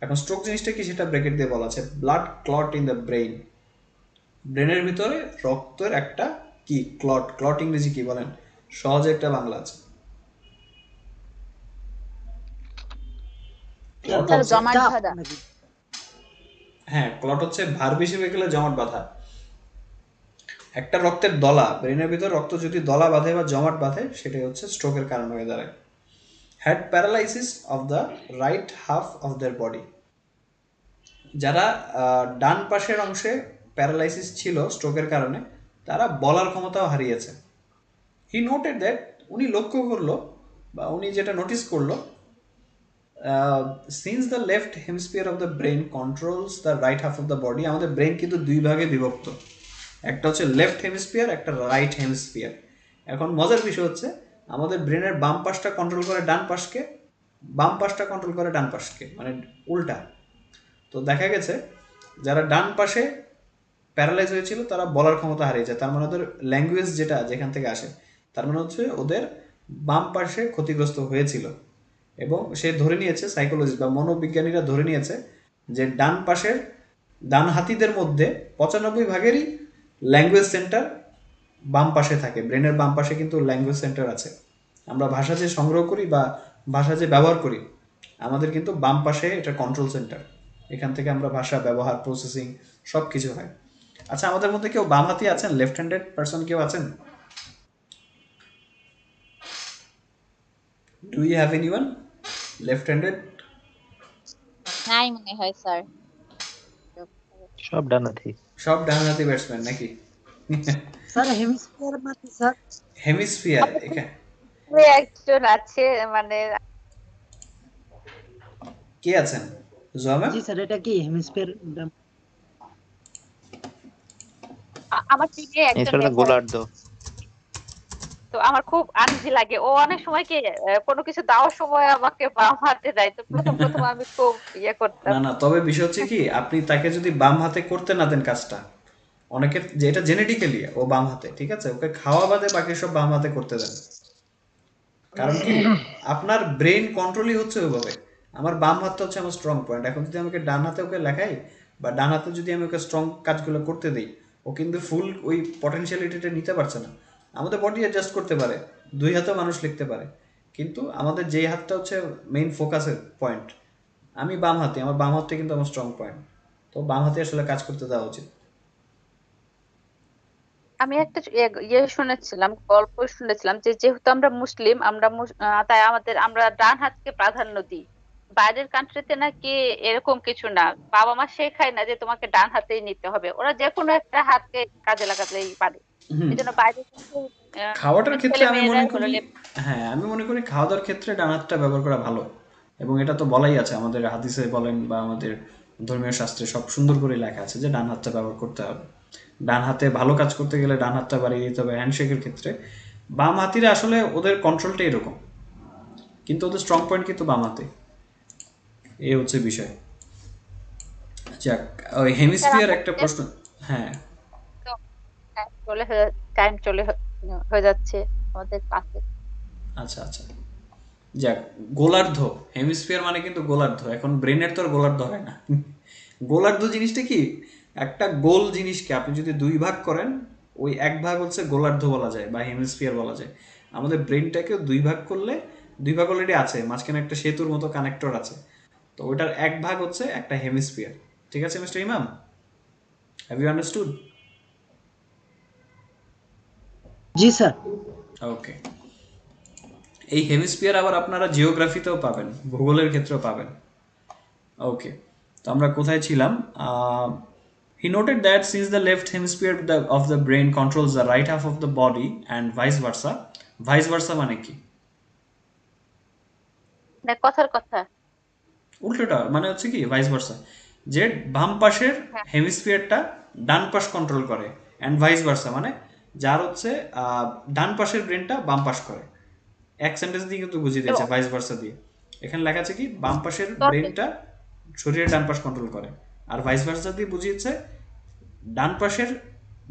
এখন স্ট্রোক জিনিসটা কি সেটা ব্রেকেট দিয়ে বলা আছে, blood clot in the brain, ব্রেনের ভিতরে রক্তের একটা কি ক্লট, ক্লট ইংরেজি কি বলেন, সহজে একটা বাংলা আছে। ক্লট স্যার হচ্ছে, জমাট চাপ বাঁধা। নাকি? হ্যাঁ ক্লট হচ্ছে ভার বেশি হয়ে গেলে জমাট বাঁধা। একটা রক্তের দলা, ব্রেনের ভিতর রক্ত যদি দলা বাঁধে বা জমাট বাঁধে, সেটাই হচ্ছে স্ট্রোকের কারণ হয়ে দাঁড়ায়। Had paralysis of the right half of their body, যারা ডান পাশের অংশে প্যারালাইসিস ছিল স্ট্রোকের কারণে, তারা বলার ক্ষমতাও হারিয়েছে। হি নোটেড দ্যাট, উনি লক্ষ্য করলো বা উনি যেটা নোটিস করলো, since the left hemisphere of the brain controls the right half of the body, আমাদের ব্রেন কিন্তু দুই ভাগে বিভক্ত, একটা হচ্ছে লেফট হেমিস্ফিয়ার, একটা রাইট হেমিস্ফিয়ার। এখন মজার বিষয় হচ্ছে আমাদের ব্রেনের বাম পাশটা কন্ট্রোল করে ডান পাশকে, বাম পাশটা কন্ট্রোল করে ডান পাশকে, মানে উল্টা। তো দেখা গেছে যারা ডান পাশে প্যারালাইজ হয়েছিল তারা বলার ক্ষমতা হারিয়ে যায়, তার মানে ওদের ল্যাঙ্গুয়েজ যেটা যেখান থেকে আসে, তার মানে হচ্ছে ওদের বাম পাশে ক্ষতিগ্রস্ত হয়েছিল। এবং সে ধরে নিয়েছে, সাইকোলজিস্ট বা মনোবিজ্ঞানীরা ধরে নিয়েছে যে ডান পাশের, ডান হাতিদের মধ্যে 95 ভাগেরই ল্যাঙ্গুয়েজ সেন্টার বাম পাশে থাকে, ব্রেনের বাম পাশে কিন্তু ল্যাঙ্গুয়েজ সেন্টার আছে। আমরা ভাষা যে সংগ্রহ করি বা ভাষা যে ব্যবহার করি, আমাদের কিন্তু বাম পাশে এটা কন্ট্রোল সেন্টার, এখান থেকে আমরা ভাষা ব্যবহার, প্রসেসিং সব কিছু হয়। আচ্ছা, আমাদের মধ্যে কেউ বাম হাতি আছেন? লেফট হ্যান্ডেড পারসন কেউ আছেন? Do you have anyone left handed? নাই মনে হয় স্যার। সব ডানহাতি। সব ডানহাতি ব্যাটসম্যান নাকি? স্যার হেমিস্ফিয়ার মানে স্যার হেমিস্ফিয়ার এখানে একজন আছে মানে কে আছেন? জোয়া ম্যাম? জি স্যার, এটা কি হেমিস্ফিয়ার? আমার টিমে একজন এছাড়া মেম্বার, গোলার্ধ। তো আমার খুব আনইজি লাগে। ও অনেক সময় কি কোনো কিছু দেওয়ার সময় আমাকে বাম হাতে দেয়, তো প্রথম প্রথম আমি খুব ইয়ে করতাম। না না, তবে বিষয় হচ্ছে কি, আপনি তাকে যদি বাম হাতে করতে না দেন কাজটা, অনেকের যে এটা জেনেটিক্যালি ও বাম হাতে, ঠিক আছে, ওকে খাওয়া বাদে বাকি সব বাম হাতে করতে দেন। কারণ কি, আপনার ব্রেন কন্ট্রোলই হচ্ছে ওইভাবে। আমার বাম হাতটা হচ্ছে আমার স্ট্রং পয়েন্ট, এখন যদি আমাকে ডান হাতে ওকে লেখাই বা ডান হাতে যদি আমি ওকে স্ট্রং কাজগুলো করতে দিই, ও কিন্তু ফুল ওই পটেনশিয়ালিটিটা নিতে পারছে না। আমাদের বডি অ্যাডজাস্ট করতে পারে, দুই হাতেও মানুষ লিখতে পারে, কিন্তু আমাদের যেই হাতটা হচ্ছে মেইন ফোকাসের পয়েন্ট, আমি বাম হাতে, আমার বাম হাতটা কিন্তু আমার স্ট্রং পয়েন্ট। তো বাম হাতে আসলে কাজ করতে দেওয়া উচিত। আমি একটা ইয়ে শুনেছিলাম, গল্প শুনেছিলাম যে যেহেতু আমরা মুসলিম, তাই আমরা ডান হাতকে প্রাধান্য দিই। বাইরের কান্ট্রিতে নাকি এরকম কিছু না, বাবা মা শেখায় না যে তোমাকে ডান হাতেই নিতে হবে, ওরা যে কোনো একটা হাতকে কাজে লাগাতেই পারে। হুম। এই জন্য বাইরে কিন্তু খাওয়াটার ক্ষেত্রে ছেলে আমি মনে মেয়েরাই হলো করি, হ্যাঁ আমি মনে করি খাওয়া দাওয়ার ক্ষেত্রে ডান হাতটা ব্যবহার করা ভালো। এবং এটা তো বলাই আছে, আমাদের হাদিসে বলেন বা আমাদের ধর্মীয় শাস্ত্রে সব সুন্দর করে লেখা আছে যে ডান হাতটা ব্যবহার করতে হবে। ডান হাতে ভালো কাজ করতে গেলে ডান হাতটা বাড়িয়ে দিতে হবে হ্যান্ডশেকের ক্ষেত্রে। বাম হাতিরা আসলে ওদের কন্ট্রোলটা এরকম, কিন্তু ওদের স্ট্রং পয়েন্ট কিন্তু বাম হাতে, এই হচ্ছে বিষয়। যাক, ওই স্যার হেমিস্ফিয়ার একটা আমাদের প্রশ্ন। হ্যাঁ, টাইম চলে হয়ে যাচ্ছে আমাদের ক্লাসে। আচ্ছা আচ্ছা, যাক, গোলার্ধ, হেমিস্ফিয়ার মানে কিন্তু গোলার্ধ, এখন ব্রেনের তো আর গোলার্ধ হয় না। গোলার্ধ জিনিসটা কি, একটা গোল জিনিসকে আপনি যদি দুই ভাগ করেন, ওই এক ভাগ হচ্ছে গোলার্ধ বলা যায় বা হেমিস্ফিয়ার বলা যায়। আমাদের ব্রেনটাকেও দুই ভাগ করলে, দুই ভাগ অলরেডি আছে, মাঝখানে একটা সেতুর মতো কানেক্টর আছে, তো ওইটার এক ভাগ হচ্ছে একটা হেমিস্ফিয়ার। ঠিক আছে mister Imam, have you understood? জি স্যার। ওকে, এই হেমিস্ফিয়ার আবার আপনারা জিওগ্রাফিতেও পাবেন, ভূগোলের ক্ষেত্রেও পাবেন। ওকে, তো আমরা কোথায় ছিলাম? He noted that since the left hemisphere of the brain controls the right half of the body and vice versa মানে কি? না, কথার কথা। উল্টোটা মানে হচ্ছে কি ভাইস ভার্সা, যে বাম পাশের হ্যাঁ, হেমিস্ফিয়ারটা ডান পাশ কন্ট্রোল করে, অ্যান্ড ভাইস ভার্সা মানে যার হচ্ছে ডান পাশের ব্রেনটা বাম পাশ করে। এক সেন্টেন্স দিয়ে কিন্তু বুঝিয়ে তো দিয়েছে ভাইস ভার্সা দিয়ে। এখানে লেখা আছে কি, বাম পাশের তর্কে ব্রেনটা শরীরের ডান পাশ কন্ট্রোল করে, আর ভাইস ভার্সা দিয়ে বুঝিয়েছে ডান পাশের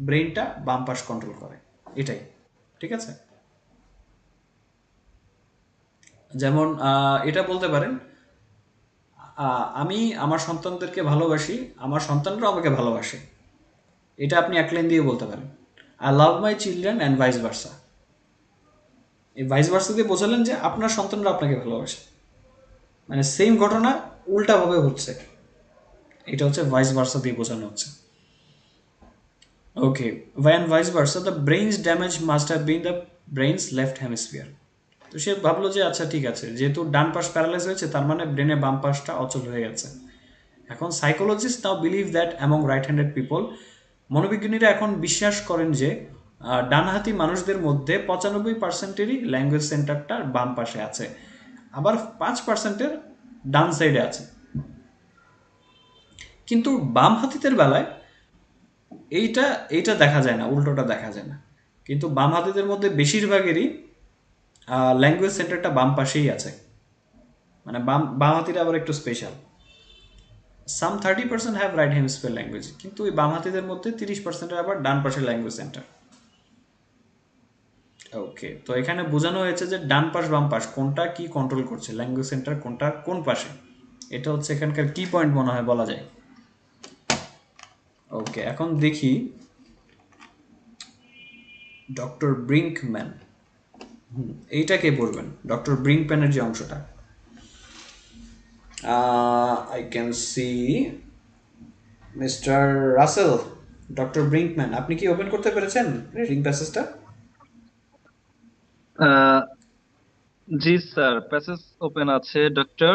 ব্রেনটা বাম পাশ কন্ট্রোল করে, এটাই। ঠিক আছে, যেমন এটা বলতে পারেন, আমি আমার সন্তানদেরকে ভালোবাসি, আমার সন্তানরা আমাকে ভালোবাসে, এটা আপনি এক লাইন দিয়ে বলতে পারেন। I love my children and vice versa. এই ভাইস ভার্সা দিয়ে বোঝালেন যে আপনার সন্তানরা আপনাকে ভালোবাসে, মানে সেম ঘটনা উল্টাভাবে হচ্ছে, এটা হচ্ছে ভাইস ভার্সা দিয়ে বোঝানো হচ্ছে। ওকে, when vice versa the brain's damage must have been the brain's left hemisphere. তো সে ভাবলো যে আচ্ছা ঠিক আছে, যেহেতু ডান পাশ প্যারালাইজ হয়েছে তার মানে ব্রেনে বাম পাশটা অচল হয়ে গেছে। এখন psychologist now believe that among right handed people, মনোবিজ্ঞানীরা এখন বিশ্বাস করেন যে ডানহাতি মানুষদের মধ্যে 95%-এরই ল্যাঙ্গুয়েজ সেন্টারটা বাম পাশে আছে, আবার 5%-এর ডান সাইডে আছে। কিন্তু বাম হাতিদের বেলায় এইটা এইটা দেখা যায় না, উল্টোটা দেখা যায় না। কিন্তু বাম হাতিদের মধ্যে বেশিরভাগেরই ল্যাঙ্গুয়েজ সেন্টারটা বাম পাশেই আছে। মানে বামহাতিরা আবার একটু special. Some 30% have right hemisphere language, কিন্তু ওই বামহাতিদের মধ্যে 30%-এর আবার ডান পাশের ল্যাঙ্গুয়েজ সেন্টার। ওকে, তো এখানে বোঝানো হয়েছে যে ডান পাশ বাম পাশ কোনটা কি কন্ট্রোল করছে, ল্যাঙ্গুয়েজ সেন্টার কোনটা কোন পাশে, এটা হচ্ছে এখানকার কি পয়েন্ট মনে হয় বলা যায়। ওকে, এখন দেখি ডক্টর ব্রিঙ্কম্যান, এইটা কে পড়বেন, ডক্টর ব্রিঙ্কম্যানের যে অংশটা। I can see mister Russell. Doctor Brinkman, আপনি কি ওপেন করতে পেরেছেন রিডিং প্যাসেজটা? জি স্যার, প্যাসেজ ওপেন আছে। Doctor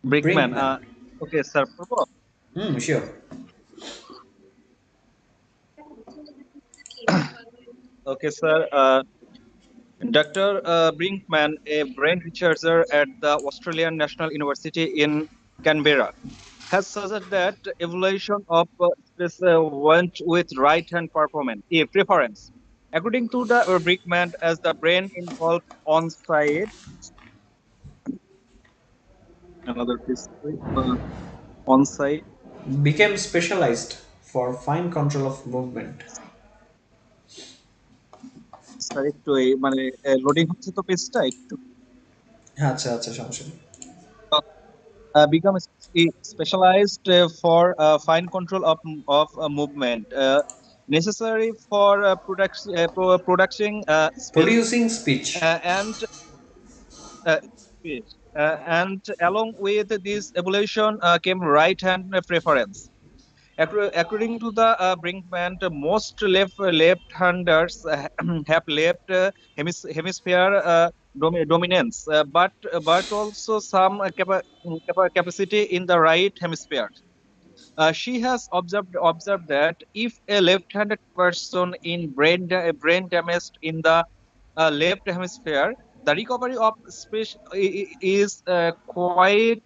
Brickman, Brinkman, okay sir, পড়বো। Sure. Okay, sir. Dr. Brinkman, a brain researcher at the Australian National University in Canberra, has suggested that evolution of species went with right-hand preference. According to the Brinkman, as the brain involved on-site, another piece, on-site, became specialized for fine control of movement. Sir একটু মানে loading হচ্ছে তো পেজটা একটু। আচ্ছা আচ্ছা, সমস্যা নেই। Become specialized for fine control of movement necessary for Producing speech. Uh, speech. And along with this evolution came right hand preference. According to the Brinkman, most left-handers have left hemisphere dominance, but also some capacity in the right hemisphere. She has observed that if a left-handed person in brain damaged in the left hemisphere, the recovery of speech is quite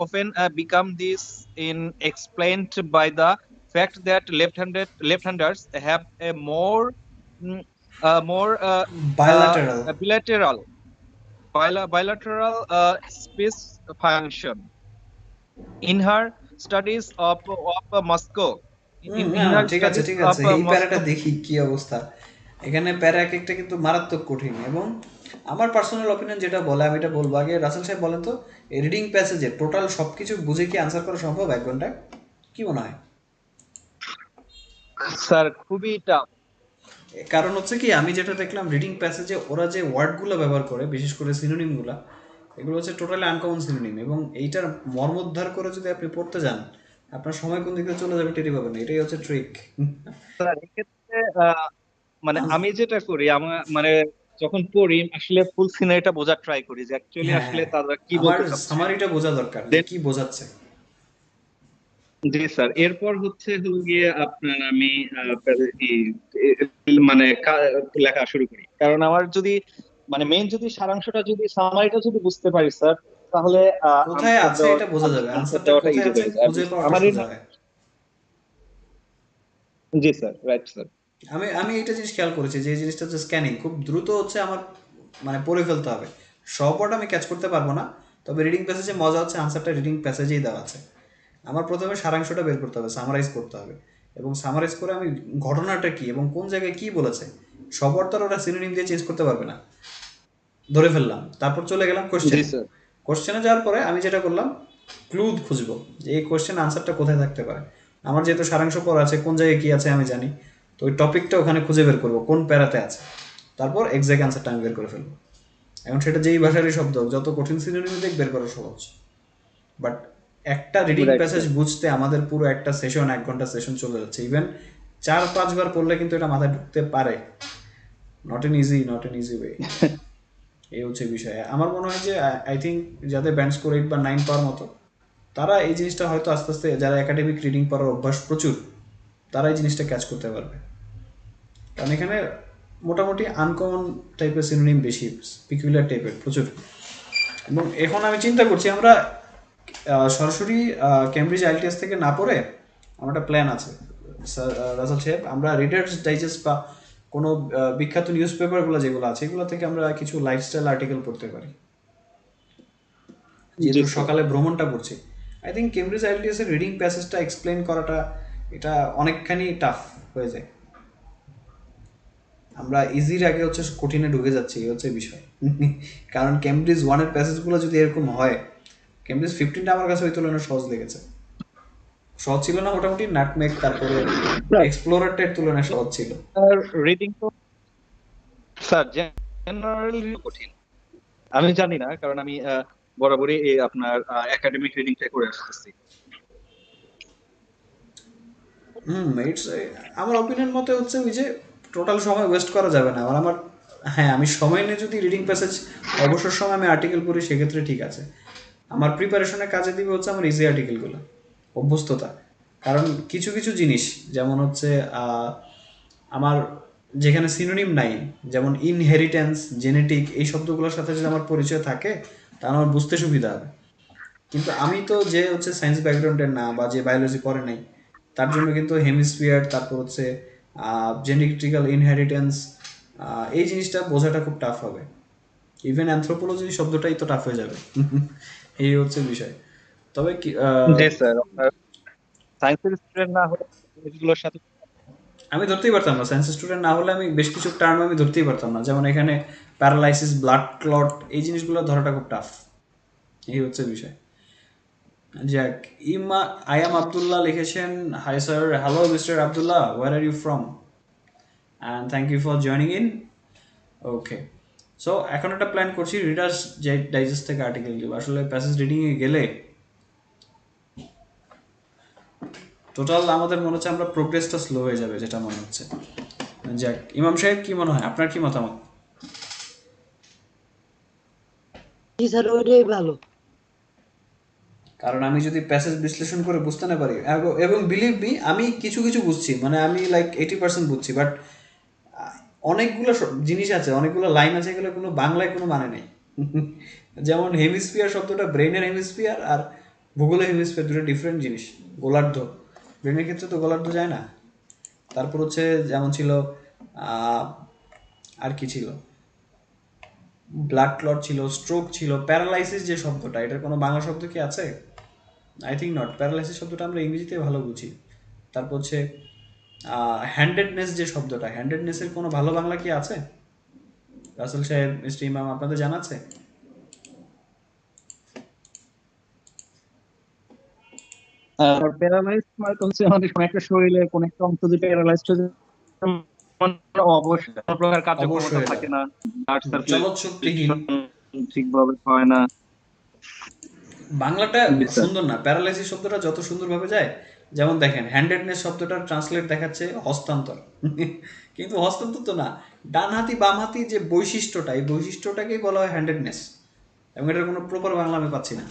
often become this in explained by the fact that left-handers have a more Bilateral. bilateral speech function. In her studies of Moscow, in her ঠিক আছে studies ঠিক of আছে, এই প্যারাটা Moscow. দেখি কি অবস্থা। এখানে প্যারা এক একটা কিন্তু মারাত্মক কঠিন, এবং আমার পার্সোনাল অপিনিয়ন যেটা বলে আমি এটা বলবো। আগে রাসেল সাহেব বলেন তো, এই রিডিং প্যাসেজে টোটাল সবকিছু বুঝে কি আনসার করা সম্ভব 1 ঘন্টায়? কি মনে হয়? স্যার খুবই টাফ। কারণ হচ্ছে কি, আমি যেটা দেখলাম রিডিং প্যাসেজে ওরা যে ওয়ার্ডগুলো ব্যবহার করে, বিশেষ করে সিনোনিমগুলো, এগুলো হচ্ছে টোটালি আনকমন সিনোনিম, এবং এইটার মর্মোদ্ধার করে যদি আপনি পড়তে যান, আপনার সময় কোন দিকে চলে যাবে টেরি পাবেন না। এটাই হচ্ছে ট্রিক। স্যার এক্ষেত্রে মানে আমি যেটা করি, আমার মানে যখন পড়ি আসলে ফুল সিনারিটা বোঝার ট্রাই করি যে অ্যাকচুয়ালি হ্যাঁ, আসলে তারা কি আমার বলতে চাচ্ছে। সামারিটা বোঝা দরকার যে কি বোঝাচ্ছে। জি স্যার, এরপর হচ্ছে গিয়ে আপনার আমি মানে লেখা শুরু করি, কারণ আমার যদি মানে মেইন যদি সারাংশটা যদি সামারিটা যদি বুঝতে পারি স্যার, তাহলে কোথায় আছে এটা বোঝা যাবে, আনসার আনসারটা দেওয়াটা কোথায় ইজি আছে হয়ে যায়। খুঁজে পাওয়াটা আমার সোজা হয়। জি স্যার, রাইট স্যার। আমি আমি একটা জিনিস খেয়াল করেছি, যে এই জিনিসটা হচ্ছে স্ক্যানিং, খুব দ্রুত হচ্ছে আমার মানে পড়ে ফেলতে হবে। সব ওয়ার্ড আমি ক্যাচ করতে পারবো না, তবে রিডিং প্যাসেজে মজা হচ্ছে আনসারটা রিডিং প্যাসেজেই দেওয়া আছে। আমার প্রথমে সারাংশটা বের করতে হবে, সামারাইজ করতে হবে, এবং সামারাইজ করে আমি ঘটনাটা কি এবং কোন জায়গায় কি বলেছে, সব ওয়ার্ড তো আর ওরা সিনোনিম দিয়ে চেঞ্জ করতে পারবে না। ধরে ফেললাম, তারপর চলে গেলাম কোশ্চেনে। কোশ্চেনে যাওয়ার পরে আমি যেটা করলাম, ক্লু খুঁজবো যে এই কোশ্চেন আনসারটা কোথায় থাকতে পারে। আমার যেহেতু সারাংশ পড়া আছে, কোন জায়গায় কী আছে আমি জানি, তো ওই টপিকটা ওখানে খুঁজে বের করবো কোন প্যারাতে আছে, তারপর এক্সাক্ট আনসারটা আমি বের করে ফেলবো। এখন সেটা যেই ভাষারই শব্দ হোক, যত কঠিন সিনোনিম দেখ বের করা সহজ, বাট একটা রিডিং প্যাসেজ বুঝতে আমাদের পুরো একটা সেশন, 1 ঘন্টা সেশন চলে যাচ্ছে। ইভেন 4-5 বার পড়লে কিন্তু এটা মাথায় ঢুকতে পারে। Not an easy way. এই হচ্ছে বিষয়। আমার মনে হয় যে আই থিঙ্ক যাদের ব্যান্ড স্কোর 8 বা 9 পাওয়ার মতো, তারা এই জিনিসটা হয়তো আস্তে আস্তে, যারা একাডেমিক রিডিং পড়ার অভ্যাস প্রচুর, তারা এই জিনিসটা ক্যাচ করতে পারবে। কারণ এখানে মোটামুটি আনকমন টাইপের সিনোনিম বেশি, পিকুলার টাইপের প্রচুর। এবং এখন আমি চিন্তা করছি আমরা সরাসরি ক্যামব্রিজ আইএলটিএস থেকে না পড়ে, আমার একটা প্ল্যান আছে রাসেল সাহেব, আমরা রিডার্স ডাইজেস্ট বা কোনো বিখ্যাত নিউজ পেপারগুলো যেগুলো আছে, এগুলো থেকে আমরা কিছু লাইফস্টাইল আর্টিকেল পড়তে পারি। যেহেতু সকালে ভ্রমণটা করছি, আই থিঙ্ক কেমব্রিজ আইএলটিএস এর রিডিং প্যাসেজটা এক্সপ্লেন করাটা এটা অনেকখানি টাফ হয়ে যায়। আমরা ইজির আগে হচ্ছে কঠিনে ঢুকে যাচ্ছি, এই হচ্ছে বিষয়। কারণ কেমব্রিজ 1 এর প্যাসেজগুলো যদি এরকম হয়, কেমব্রিজ 15টা আমার কাছে ওই তুলনায় সহজ লেগেছে। সহজ ছিল না মোটামুটি, নাটমেক তারপরে এক্সপ্লোরারটা এর তুলনায় সহজ ছিল। রিডিং তো স্যার জেনারেলি কঠিন, আমি জানি না, কারণ আমি বরাবরই এই আপনার একাডেমিক রিডিংটা করে আসতেছি। ইটস, আমার অপিনিয়ন মতে হচ্ছে ওই যে টোটাল সময় ওয়েস্ট করা যাবে না। আমার হ্যাঁ, আমি সময় নিয়ে যদি রিডিং প্যাসেজ অবসর সময় আমি আর্টিকেল পড়ি সেক্ষেত্রে ঠিক আছে। আমার প্রিপারেশনে কাজে দিবে হচ্ছে আমার ইজি আর্টিকেলগুলো, অভ্যস্ততা। কারণ কিছু কিছু জিনিস যেমন হচ্ছে আমার যেখানে সিনোনিম নাই, যেমন ইনহেরিটেন্স, জেনেটিক, এই শব্দগুলোর সাথে যদি আমার পরিচয় থাকে তাহলে আমার বুঝতে সুবিধা হবে। কিন্তু আমি তো যে হচ্ছে সায়েন্স ব্যাকগ্রাউন্ডের না বা যে বায়োলজি পড়ে নাই, তার জন্য কিন্তু হেমিস্ফিয়ার, তারপর হচ্ছে জেনেটিক্যাল ইনহেরিটেন্স, এই জিনিসটা বোঝাটা খুব টাফ হবে। ইভেন অ্যানথ্রোপোলজি শব্দটাই তো টাফ হয়ে যাবে। এই হচ্ছে বিষয়। তবে কি জি স্যার, সায়েন্সের স্টুডেন্ট না হলে এগুলোর সাথে আমি ধরতেই পারতাম না, সায়েন্স স্টুডেন্ট না হলে আমি বেশ কিছু টার্ম আমি ধরতেই পারতাম না। যেমন এখানে প্যারালাইসিস, ব্লাড ক্লট, এই জিনিসগুলো ধরাটা খুব টাফ। এই হচ্ছে বিষয়। যাক, আই এম আবদুল্লাহ লিখেছেন, hi sir, hello mister Abdullah, where are you from, and thank you for joining in. Okay, so এখন একটা প্ল্যান করছি রিডার্স ডাইজেস্ট থেকে আর্টিকেল দিব। আসলে প্যাসেজ রিডিংয়ে গেলে টোটাল আমাদের মনে হচ্ছে আমরা প্রোগ্রেসটা স্লো হয়ে যাবে, যেটা মনে হচ্ছে। যাক, ইমাম সাহেব কি মনে হয়, আপনার কি মতামত? জি স্যার, ওইটাই ভালো। কারণ আমি যদি প্যাসেজ বিশ্লেষণ করে বুঝতে না পারি, এবং বিলিভ মি আমি কিছু কিছু বুঝছি, মানে আমি লাইক 80% বুঝছি, বাট অনেকগুলো জিনিস আছে, অনেকগুলো লাইন আছে, এগুলো কোনো বাংলায় কোনো মানে নেই। যেমন হেমিস্ফিয়ার শব্দটা ব্রেনের হেমিস্ফিয়ার আর ভূগোলের হেমিস্ফিয়ার দুটো ডিফারেন্ট জিনিস। গোলার্ধ, ব্রেনের ক্ষেত্রে তো গোলার্ধ যায় না। তারপর হচ্ছে যেমন ছিল আর কি ছিল, ব্লাড ক্লট ছিল, স্ট্রোক ছিল, প্যারালাইসিস যে শব্দটা, এটার কোনো বাংলা শব্দ কি আছে? I think not. প্যারালাইসিস শব্দটা আমরা ইংরেজিতে ভালো বুঝি। তারপর হচ্ছে হ্যান্ডেডনেস যে শব্দটা, হ্যান্ডেডনেসের কোনো ভালো বাংলা কি আছে? রাসেল সাহেব, মিস্টার ইমাম, আপনাদের জানা আছে? প্যারালাইজ মানে তো হচ্ছে আমাদের কোনো একটা শরীরের কোন একটা অংশ যদি প্যারালাইজড হয়ে যায়, যেমন অবশ্যই কোনো প্রকার কার্যক্ষমতা অবশ্যই এটা থাকে না, ব্লাড চলৎ শক্তিহীন। সার্কুলেশন ঠিকভাবে হয় না। বাংলাটা জি স্যার। সুন্দর না, প্যারালাইসিস শব্দটা যত সুন্দরভাবে যায়। যেমন দেখেন, হ্যান্ডেডনেস শব্দটার ট্রান্সলেট দেখাচ্ছে হস্তান্তর। কিন্তু হস্তান্তর তো না, ডান হাতি বাম হাতি যে বৈশিষ্ট্যটা, এই বৈশিষ্ট্যটাকেই বলা হয় হ্যান্ডেডনেস, এবং এটার কোনো প্রপার বাংলা আমি পাচ্ছি না।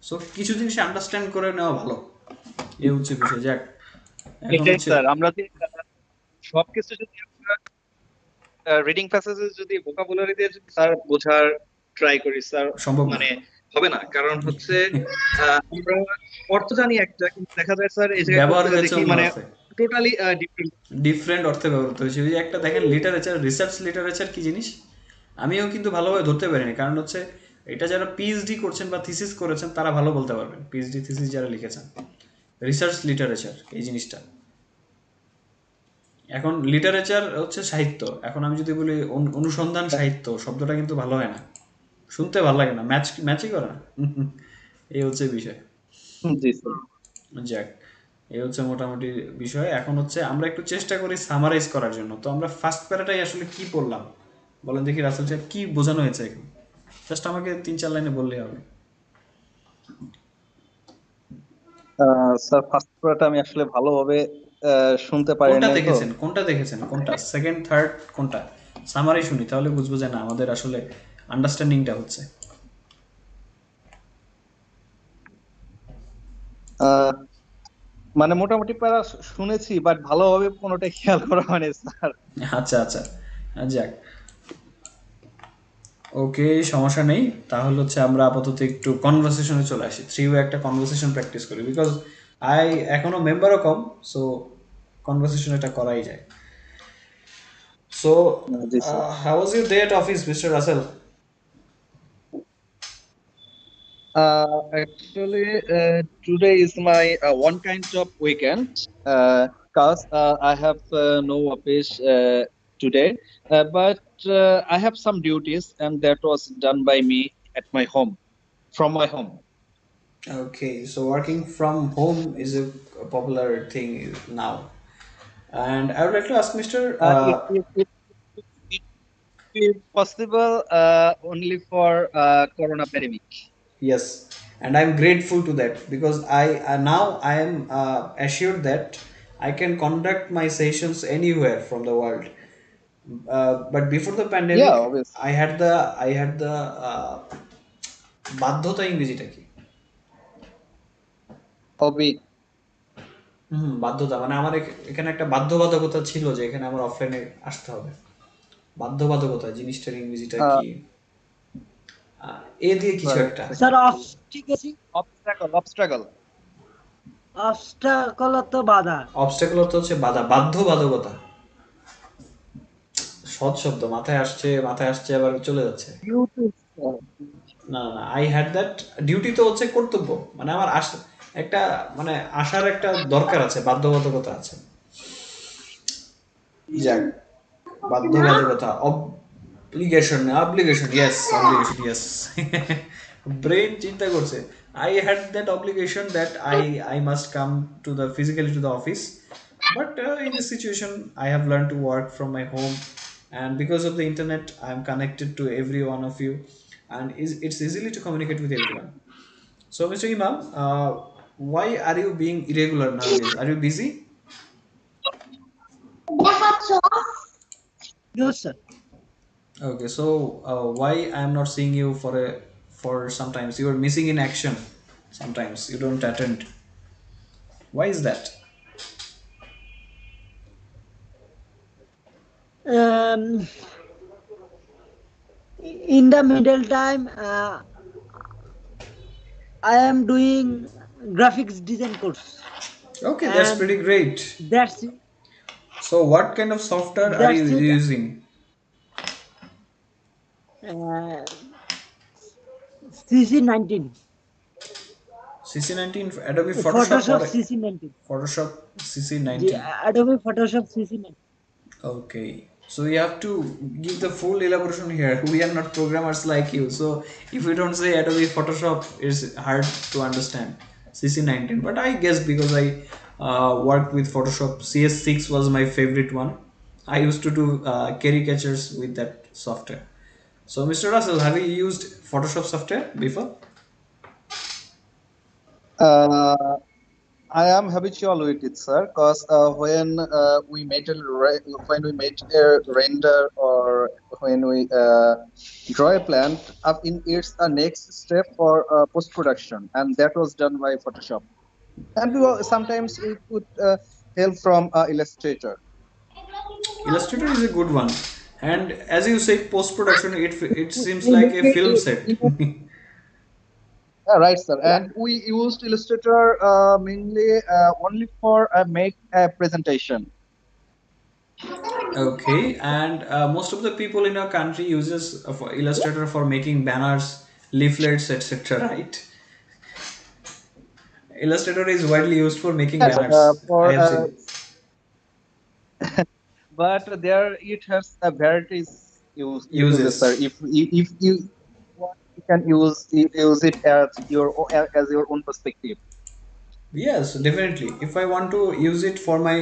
সো কিছু জিনিস আন্ডারস্ট্যান্ড করে নেওয়া ভালো, এই হচ্ছে বিষয়। যাক, এখন এটাই হচ্ছে স্যার, আমরা যে সবকিছু যদি আমরা রিডিং প্যাসেজে যদি ভোকাবুলারি দিয়ে যদি স্যার বোঝার ট্রাই করি স্যার, সম্ভব না। মানে হবে না। কারণ হচ্ছে আমরা অর্থ জানি একটা, কিন্তু দেখা যায় স্যার এই জায়গায় ব্যবহার করতে হয়েছে দেখি অন্য মানে অর্থে, টোটালি ডিফারেন্ট। ডিফারেন্ট অর্থে ব্যবহৃত হয়েছে। ওই যে একটা দেখেন লিটারেচার, রিসার্চ লিটারেচার কি জিনিস আমিও কিন্তু ভালোভাবে ধরতে পারিনি। কারণ হচ্ছে এটা যারা পিএইচডি করছেন বা থিসিস করেছেন তারা ভালো বলতে পারবেন, পিএইচডি থিসিস যারা লিখেছেন। রিসার্চ লিটারেচার এই জিনিসটা, এখন লিটারেচার হচ্ছে সাহিত্য। এখন আমি যদি বলি অনুসন্ধান সাহিত্য, শব্দটা কিন্তু ভালো হয় না, শুনতে ভালো লাগে না, ম্যাচই করে না। এই হচ্ছে বিষয়। জি স্যার। যাক, এই হচ্ছে মোটামুটি বিষয়। এখন হচ্ছে আমরা একটু চেষ্টা করি সামারাইজ করার জন্য। তো আমরা ফার্স্ট প্যারাটাই আসলে কি পড়লাম বলেন দেখি, রাসেল সাহেব কি বোঝানো হয়েছে এখানে? জাস্ট আমাকে 3-4 লাইনে বললেই হবে। স্যার ফার্স্ট পুরোটা আমি আসলে ভালোভাবে শুনতে পারি কোনটা নাই তো। দেখেছেন, কোনটা দেখেছেন, কোনটা সেকেন্ড থার্ড কোনটা? সামারি শুনি, তাহলে বুঝবো যে না আমাদের আসলে আন্ডারস্ট্যান্ডিংটা হচ্ছে। আহ, মানে মোটামুটি প্যারা শুনেছি, বাট ভালোভাবে কোনোটা খেয়াল করা হয়নি স্যার। আচ্ছা আচ্ছা, যাক, ওকে, সমস্যা নেই। তাহলে হচ্ছে আমরা আপাতত একটু কনভারসেশনে চলে আসি, থ্রি ওয়ে একটা কনভারসেশন প্র্যাকটিস করি, বিকজ এখনো মেম্বারও কম। সো কনভারসেশন এটা করাই যায়। সো জি sir. How was your day at office, mister Russell? Actually, today is my one kind of weekend, cause I have no office today, but I have some duties, and that was done by me at my home, from my home. Okay, so working from home is a popular thing now. And I would like to ask Mr. It is possible only for Corona pandemic. Yes, and I'm grateful to that because I now I am assured that I can conduct my sessions anywhere from the world. But before the Yeah, pandemic, obviously. I had the বাধ্যতা ইংরেজিটা কি? Hobby. বাধ্যতা মানে আমার এখানে একটা বাধ্যবাধকতা ছিল যে এখানে আমার অফলাইনে আসতে হবে। বাধ্যবাধকতা জিনিসটার ইংরেজিটা Uh, কি? এ দিয়ে কিছু sorry, একটা। Sir অবস্টিকেসি obstacle. অবস্টাকলত বাধা। অবস্টাকল অর্থ হচ্ছে বাধা, বাধ্যবাধকতা। সৎ শব্দ মাথায় আসছে আবার চলে যাচ্ছে। Duties. না না না, আই হ্যাড দ্যাট ডিউটি তো হচ্ছে কর্তব্য, মানে আমার একটা মানে আসার একটা দরকার আছে, বাধ্যবাধকতা আছে। যাক, বাধ্যবাধকতা, অব্লিগেশন ইয়েস ব্রেন চিন্তা করছে। I had that obligation that I must come to the physically to the office, but in this situation I have learned to work from my home, and because of the internet I am connected to every one of you, and it's easily to communicate with everyone. So Mr. Imam, why are you being irregular nowadays? Are you busy? No, sir. Okay, so why I am not seeing you for sometimes you are missing in action, sometimes you don't attend. Why is that? Um, in the middle time, I am doing graphics design course, Okay, that's pretty and great. that's it. So what kind of software are you That's it. using? Uh, CC19, CC19, Adobe Photoshop Photoshop or CC19, Photoshop the CC19? Adobe Photoshop CC19. Okay, so you have to give the full elaboration here. We are not programmers like you, so if we don't say Adobe Photoshop, it's hard to understand. CC19, but I guess because I worked with Photoshop, CS6 was my favorite one. I used to do caricatures with that software. So, Mr. Russell, have you used Photoshop software before? Uh, I am habitual with it, sir, because when we made a render or when we draw a plant, up in it's a next step for post production, and that was done by Photoshop. And sometimes we could help from Illustrator. Illustrator is a good one, and as you say, post production, it seems We like make a film it, set. yeah, right, sir. Yeah. And we used Illustrator mainly only for make a presentation. Okay, and most of the people in our country uses for Illustrator for making banners, leaflets, etc. Right? Illustrator is widely used for making Yes, banners. I for have seen. but there it has a varieties uses, sir. Uses. If you want, you can use it as your own perspective. Yes, definitely. If I want to use it for my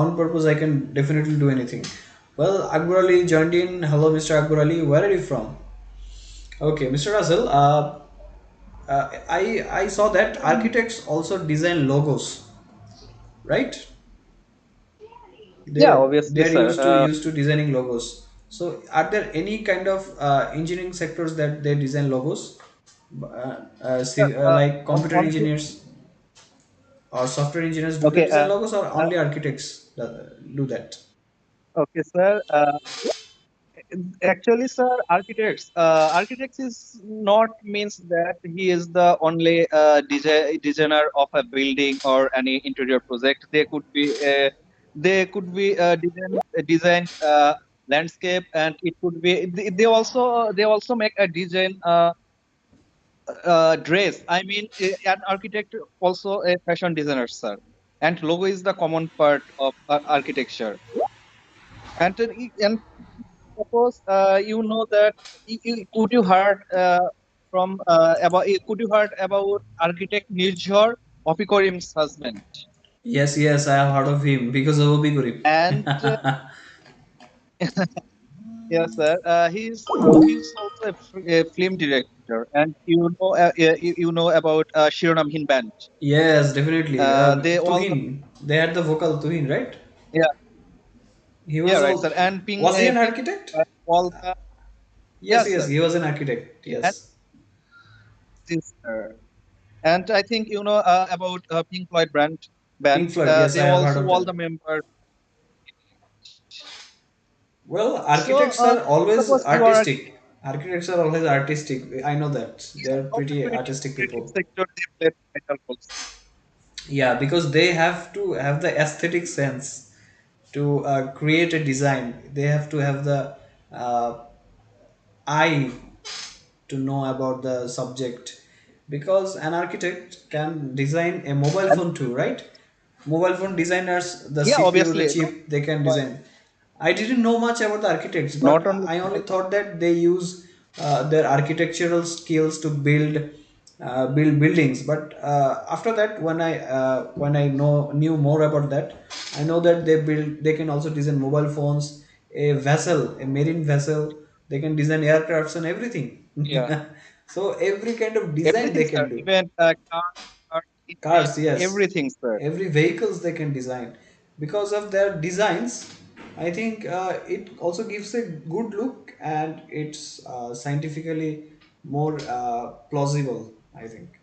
own purpose, I can definitely do anything. Well, Akbar Ali joined in. Hello, Mr. Akbar Ali. Where are you from? Okay, Mr. Russell. I saw that architects also design logos, right? Yeah, They obviously, are sir. used to designing logos. So, are there any kind of engineering sectors that they design logos, like computer On the, engineers or software engineers? Do they okay, design logos, or uh, only architects that do that? okay, sir. Actually, sir, architects is not means that he is the only designer of a building or any interior project. They could be design landscape, and it could be they also make a design dress. I mean, an architect also a fashion designer, sir. And logo is the common part of architecture. And suppose you know that could you heard from could you heard about architect Nirjhar Opikorim's husband? Yes, yes, I have heard of him because of Obi Gurib. And yes, sir, he's also a film director, and you know about Shironamhin band. Yes, definitely. They all Tuhin, they had the vocal Tuhin, right? yeah, He yeah, was right, sir. all. And Ping Was he an Ping architect? all the Yes, yes, yes, sir. he was an architect. And Yes. this and I think you know about Pink Floyd band. Pink Floyd. Yes, They I have heard also of all them. the members. Well, So architects are always suppose you are artistic. Architects are always artistic. I know that. They're also pretty in artistic creative people. sector they play vital roles. Yeah, because they have to have the aesthetic sense to create a design. They have to have the uh, eye to know about the subject, because an architect can design a mobile And phone too, right? Mobile phone designers, the yeah, CPU, the obviously not chip, they can only design. I didn't know much about the architects, but not only I only mobile thought that they use their architectural skills to build buildings. But after that, when I knew more about that, I know that they can also design mobile phones, a vessel, a marine vessel. They can design aircrafts and everything. yeah So every kind of design everything they sir can do. even car engine, Cars, yes, everything sir. every vehicles they can design. Because of their designs, I think it also gives a good look, and it's scientifically more plausible, I think.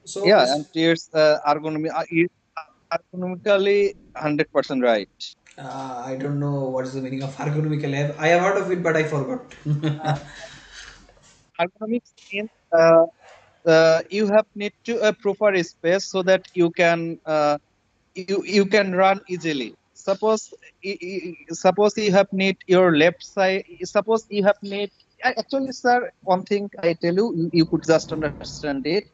So Yeah, and Miss, it's ergonomically 100% right. I don't know what is the meaning of ergonomical. I have heard of it, but I forgot. Uh, Ergonomics means you have need to a proper space so that you can run easily. Suppose you have need your left side. Suppose you have need. Actually, sir, one thing I tell you, you could just understand it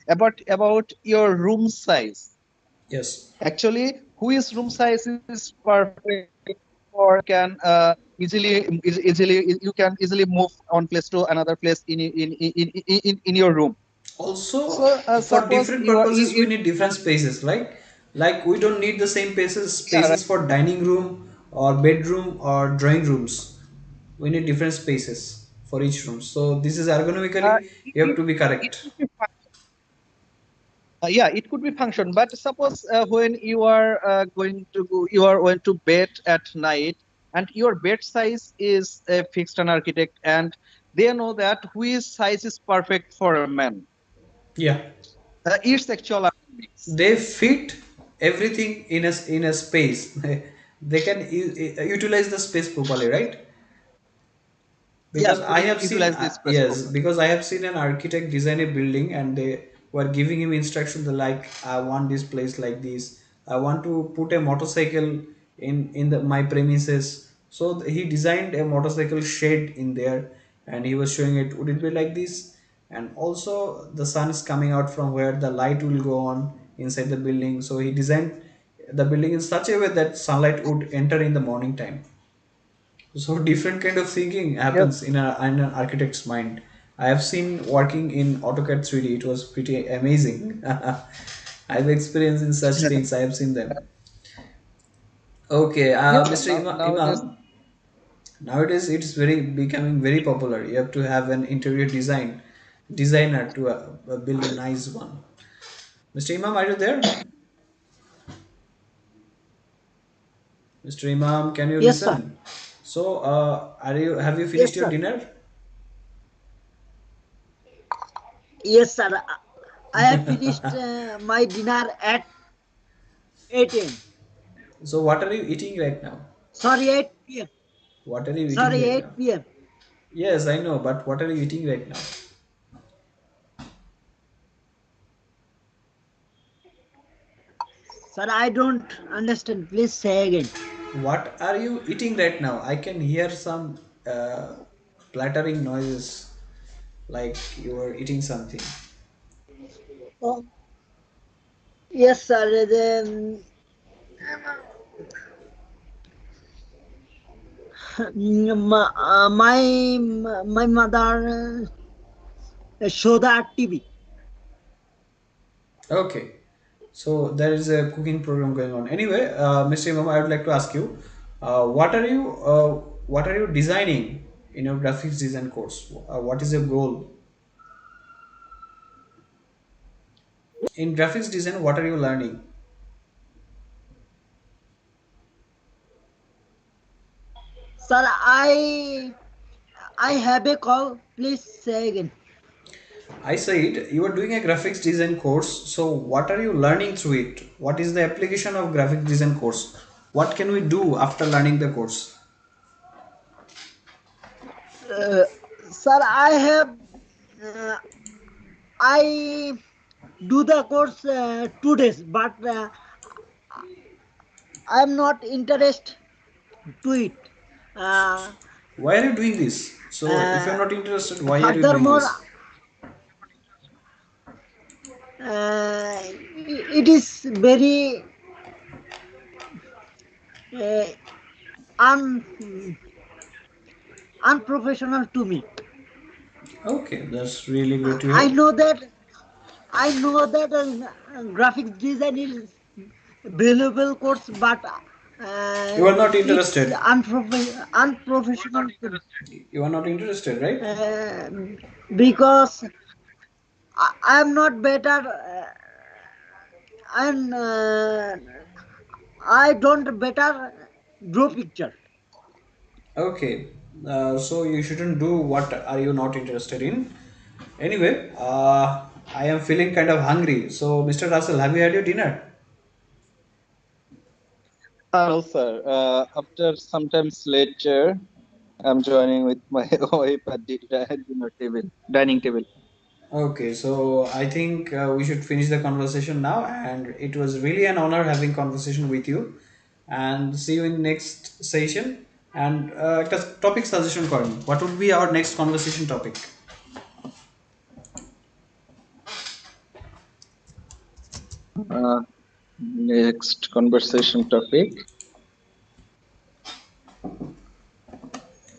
about your room size. Yes. Actually, whose room size is perfect or can easily you can easily move one place to another place in your room. Also, So for suppose different you are purposes, we you need different spaces. Like we don't need the same yeah, right. spaces for dining room or bedroom or drawing rooms. We need different spaces for each room. So this is uh, ergonomically, it, you have it, to be it correct. could be yeah, it could be function, but suppose when you are going to bed at night, and your bed size is fixed an architect, and they know that which size is perfect for a man. Yeah, It's actual ergonomics. they fit everything in a space. They can utilize the space properly, right? Yeah, Because I they have seen, utilize this space yes, properly. because I have seen an architect design a building, and they were giving him instructions like, I want this place like this, I want to put a motorcycle in my premises. So he designed a motorcycle shed in there, and he was showing it, would it be like this? And also the sun is coming out from where the light will go on inside the building. So he designed the building in such a way that sunlight would enter in the morning time. So different kind of thinking Yes, happens in an architect's mind. I have seen working in AutoCAD 3D. It was pretty amazing. I've experienced in such things. I have seen them. Okay, yeah. Mr. Nowadays, Imam. Nowadays, it's very becoming very popular. You have to have an interior designer to build a nice one. Mr. Imam, are you there? Mr. Imam, can you Yes, sir. listen? So, are you have you Yes, finished your sir. dinner? Yes, sir. I have finished my dinner at 8 a.m. So, what are you eating right now? Sorry, 8 p.m. What are you eating Sorry, right now? 8 p.m. Yes, I know, but what are you eating right now? Sir, I don't understand. Please say again. What are you eating right now? I can hear some uh, clattering noises. like you were eating something. Oh, yes, sir. My mother show the TV. Okay, so there is a cooking program going on. Anyway, Mr. Imam, I would like to ask you, what are you designing in your graphics design course? What is your goal in graphics design? What are you learning? Sir, I have a call. Please say again. I said you are doing a graphics design course. So what are you learning through it? What is the application of graphic design course? What can we do after learning the course? Uh, Sir, uh, I do the course 2 days, but I am not interested to it. Uh, Why are you doing this? So if you are uh, not interested, why are you doing Furthermore, this? it is very uh, un, unprofessional to me. Okay, that's really great to I hear. know that I know that graphics design is valuable course, but You are not it's interested. unprofessional to me. You are not interested, right? Uh, because I am not better. And I don't better draw picture. Okay, so you shouldn't do what are you not interested in. Anyway, I am feeling kind of hungry. So, Mr. Russell, have you had your dinner? No, sir. After sometimes later, I'm joining with my wife at the dinner table, dining table. Okay, so I think we should finish the conversation now, and it was really an honor having conversation with you. And see you in next session. And একটা topic suggestion করেন. What would be our next conversation topic? Uh, Next conversation topic.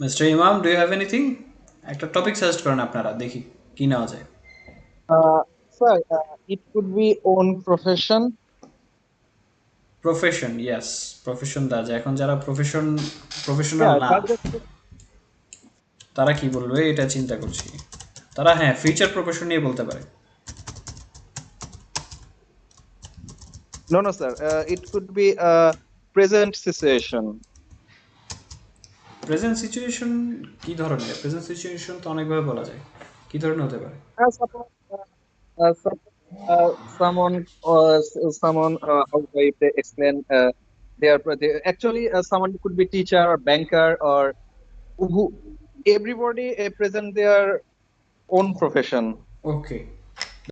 Mr. Imam, do you have anything? একটা topic suggest করেন আপনারা দেখি কি নেওয়া যায়. Sir, it could be own profession. Profession, yes, profession দেওয়া যায়। এখন যারা প্রফেশনাল Yeah, না, target. তারা কি বলবে এটা চিন্তা করছি। তারা হ্যাঁ ফিউচার প্রফেশন নিয়ে বলতে পারে। No, no, sir. It could be a present situation. Present situation কি ধরনের? প্রেজেন্ট সিচুয়েশন তো অনেকভাবে বলা যায়, কি ধরনের হতে পারে? Suppose someone, how do I explain? They actually someone could be teacher or banker or who everybody present their own profession. Okay,